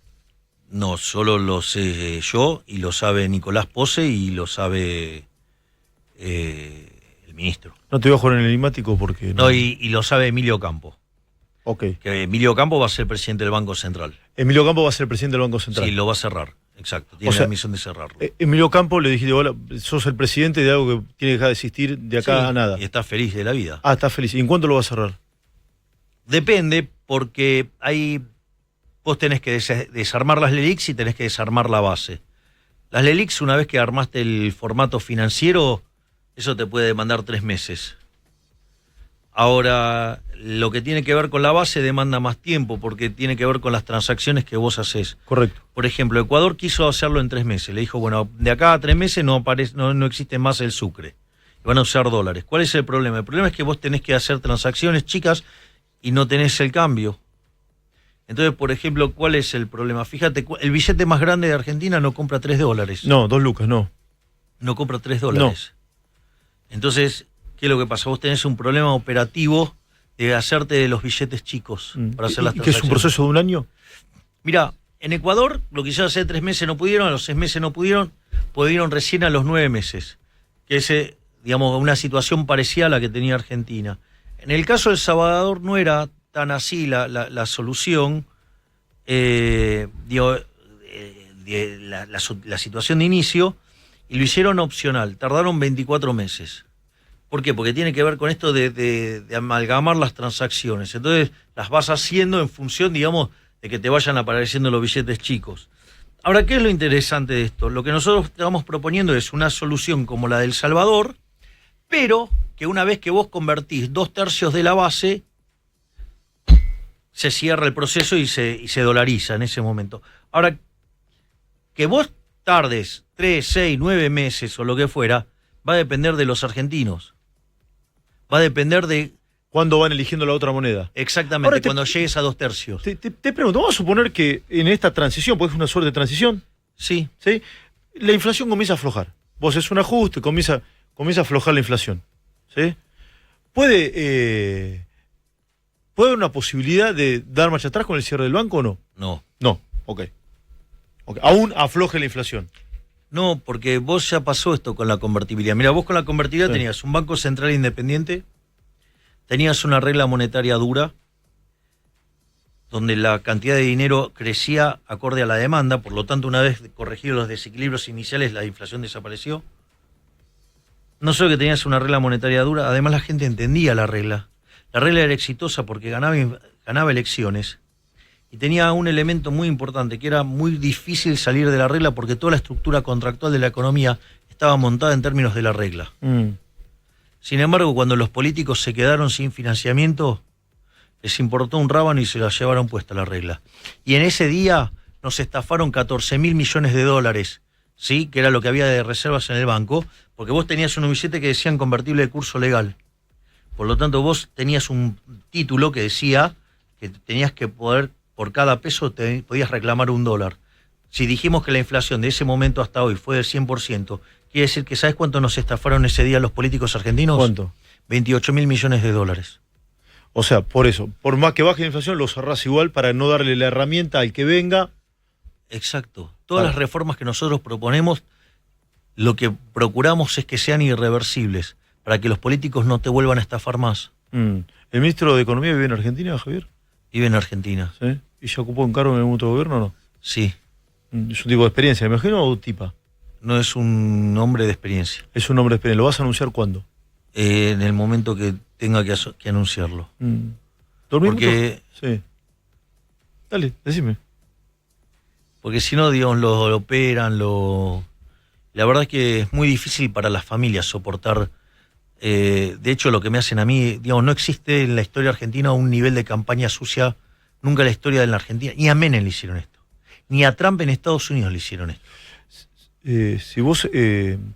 No, solo lo sé yo, y lo sabe Nicolás Pose, y lo sabe el ministro.
No te voy a jugar en el enigmático porque...
No, y lo sabe Emilio Campo.
Ok.
Que Emilio Campo va a ser presidente del Banco Central.
Emilio Campo va a ser presidente del Banco Central.
Sí, lo va a cerrar, exacto. Tiene la misión de cerrarlo.
Emilio Campo le dijiste, hola, sos el presidente de algo que tiene que dejar de existir de acá a nada.
Y está feliz de la vida.
Está feliz. ¿Y en cuánto lo va a cerrar?
Depende, porque vos tenés que desarmar las LELIQs y tenés que desarmar la base. Las LELIQs, una vez que armaste el formato financiero, eso te puede demandar 3 meses. Ahora, lo que tiene que ver con la base demanda más tiempo, porque tiene que ver con las transacciones que vos hacés.
Correcto.
Por ejemplo, Ecuador quiso hacerlo en 3 meses. Le dijo, bueno, de acá a 3 meses no existe más el sucre. Van a usar dólares. ¿Cuál es el problema? El problema es que vos tenés que hacer transacciones chicas y no tenés el cambio. Entonces, por ejemplo, ¿cuál es el problema? Fíjate, el billete más grande de Argentina no compra 3 dólares.
No, 2 lucas, no.
No compra 3 dólares. No. Entonces, ¿qué es lo que pasa? Vos tenés un problema operativo de hacerte de los billetes chicos para hacer las transacciones.
¿Y qué es un proceso de un año?
Mira, en Ecuador, lo que hicieron hace 3 meses no pudieron, a los 6 meses no pudieron recién a los 9 meses. Que es, digamos, una situación parecida a la que tenía Argentina. En el caso de El Salvador no era tan así la solución, la situación de inicio, y lo hicieron opcional, tardaron 24 meses. ¿Por qué? Porque tiene que ver con esto de amalgamar las transacciones. Entonces las vas haciendo en función, digamos, de que te vayan apareciendo los billetes chicos. Ahora, ¿qué es lo interesante de esto? Lo que nosotros estamos proponiendo es una solución como la de El Salvador, pero que una vez que vos convertís 2/3 de la base, se cierra el proceso y se dolariza en ese momento. Ahora, que vos tardes 3, 6, 9 meses o lo que fuera, va a depender de los argentinos. Va a depender de...
¿Cuándo van eligiendo la otra moneda?
Exactamente, ahora cuando llegues a 2/3.
Te pregunto, vamos a suponer que en esta transición, porque es una suerte de transición,
sí,
la inflación comienza a aflojar. Vos es un ajuste, comienza a aflojar la inflación. ¿Sí? ¿Puede haber una posibilidad de dar marcha atrás con el cierre del banco o no?
No.
No, ok. Aún afloje la inflación.
No, porque vos ya pasó esto con la convertibilidad. Mira, vos con la convertibilidad tenías un banco central independiente, tenías una regla monetaria dura, donde la cantidad de dinero crecía acorde a la demanda, por lo tanto, una vez corregidos los desequilibrios iniciales, la inflación desapareció. No solo que tenías una regla monetaria dura, además la gente entendía la regla. La regla era exitosa porque ganaba elecciones y tenía un elemento muy importante, que era muy difícil salir de la regla porque toda la estructura contractual de la economía estaba montada en términos de la regla. Sin embargo, cuando los políticos se quedaron sin financiamiento, les importó un rábano y se la llevaron puesta la regla. Y en ese día nos estafaron 14.000 millones de dólares, ¿sí? Que era lo que había de reservas en el banco, porque vos tenías un billete que decían convertible de curso legal. Por lo tanto, vos tenías un título que decía que tenías que poder, por cada peso, podías reclamar $1. Si dijimos que la inflación de ese momento hasta hoy fue del 100%, quiere decir que ¿sabes cuánto nos estafaron ese día los políticos argentinos?
¿Cuánto?
28.000 millones de dólares.
O sea, por eso, por más que baje la inflación, lo cerrás igual para no darle la herramienta al que venga.
Exacto. Todas las reformas que nosotros proponemos Lo que procuramos es que sean irreversibles, para que los políticos no te vuelvan a estafar más.
¿El ministro de Economía vive en Argentina, Javier?
Vive en Argentina.
¿Sí? ¿Y ya ocupó un cargo en algún otro gobierno o no?
Sí.
¿Es un tipo de experiencia, me imagino, o tipa?
No es un hombre de experiencia.
Es un hombre de experiencia. ¿Lo vas a anunciar cuándo?
En el momento que tenga que anunciarlo.
¿Dormís
Porque,
mucho? Sí. Dale, decime.
Porque si no, digamos, lo operan, La verdad es que es muy difícil para las familias soportar. De hecho, lo que me hacen a mí, digamos, no existe en la historia argentina un nivel de campaña sucia, nunca en la historia de la Argentina. Ni a Menem le hicieron esto. Ni a Trump en Estados Unidos le hicieron esto.
Si vos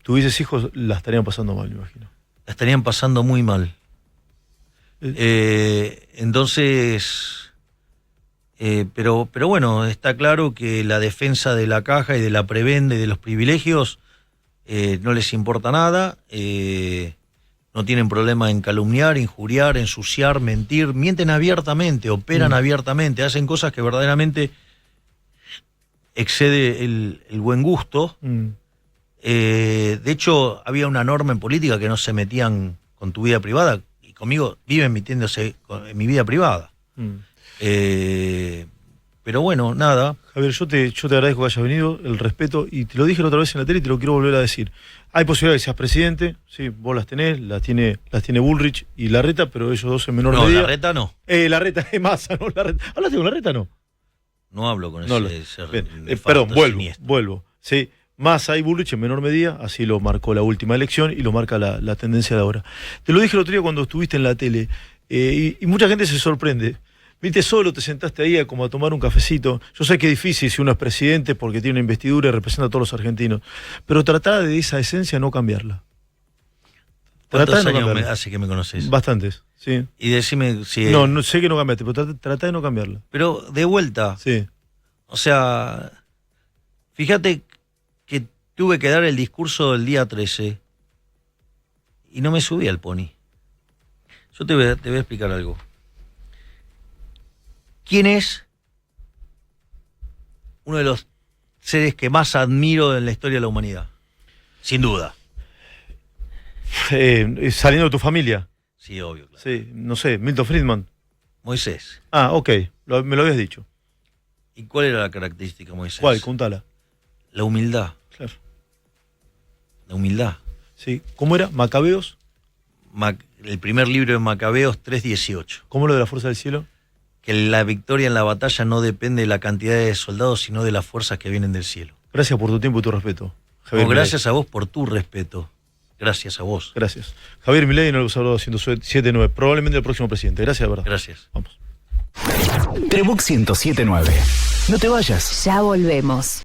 tuvieses hijos, la estarían pasando mal, me imagino.
La estarían pasando muy mal. Entonces, pero bueno, está claro que la defensa de la caja y de la prebenda y de los privilegios no les importa nada. No tienen problema en calumniar, injuriar, ensuciar, mentir. Mienten abiertamente, operan abiertamente, hacen cosas que verdaderamente excede el buen gusto. De hecho, había una norma en política que no se metían con tu vida privada, y conmigo viven metiéndose en mi vida privada. Pero bueno, nada.
Javier, yo te agradezco que hayas venido, el respeto, y te lo dije la otra vez en la tele y te lo quiero volver a decir. Hay posibilidad de que seas presidente, sí, vos las tenés, las tiene Bullrich y Larreta, pero ellos dos en menor medida.
No, Larreta no.
Larreta es Massa, ¿no? ¿Hablaste con Larreta, no?
No hablo con
no,
ese
perdón, vuelvo. Sí, Massa y Bullrich en menor medida, así lo marcó la última elección y lo marca la tendencia de ahora. Te lo dije el otro día cuando estuviste en la tele, y mucha gente se sorprende. Viste, solo te sentaste ahí como a tomar un cafecito. Yo sé que es difícil si uno es presidente porque tiene una investidura y representa a todos los argentinos, pero tratá de esa esencia no cambiarla.
¿Cuántos años hace que me conoces?
Bastantes, sí.
Y decime si...
No sé que no cambiaste, pero tratá de no cambiarla.
Pero de vuelta.
Sí.
O sea, fíjate que tuve que dar el discurso del día 13 y no me subí al pony. Yo te voy a explicar algo. ¿Quién es uno de los seres que más admiro en la historia de la humanidad? Sin duda.
Saliendo de tu familia.
Sí, obvio. Claro.
Sí, no sé, Milton Friedman.
Moisés.
Ah, ok, me lo habías dicho.
¿Y cuál era la característica de Moisés?
¿Cuál? Contala.
La humildad.
Claro.
La humildad.
Sí. ¿Cómo era? ¿Macabeos?
El primer libro de Macabeos 3:18.
¿Cómo lo de la fuerza del cielo?
Que la victoria en la batalla no depende de la cantidad de soldados, sino de las fuerzas que vienen del cielo.
Gracias por tu tiempo y tu respeto, Javier.
Gracias a vos por tu respeto. Gracias a vos.
Gracias. Javier Milei en el Observador 107.9, probablemente el próximo presidente. Gracias, de verdad.
Gracias.
Vamos.
Tribuk 107.9. No te vayas.
Ya volvemos.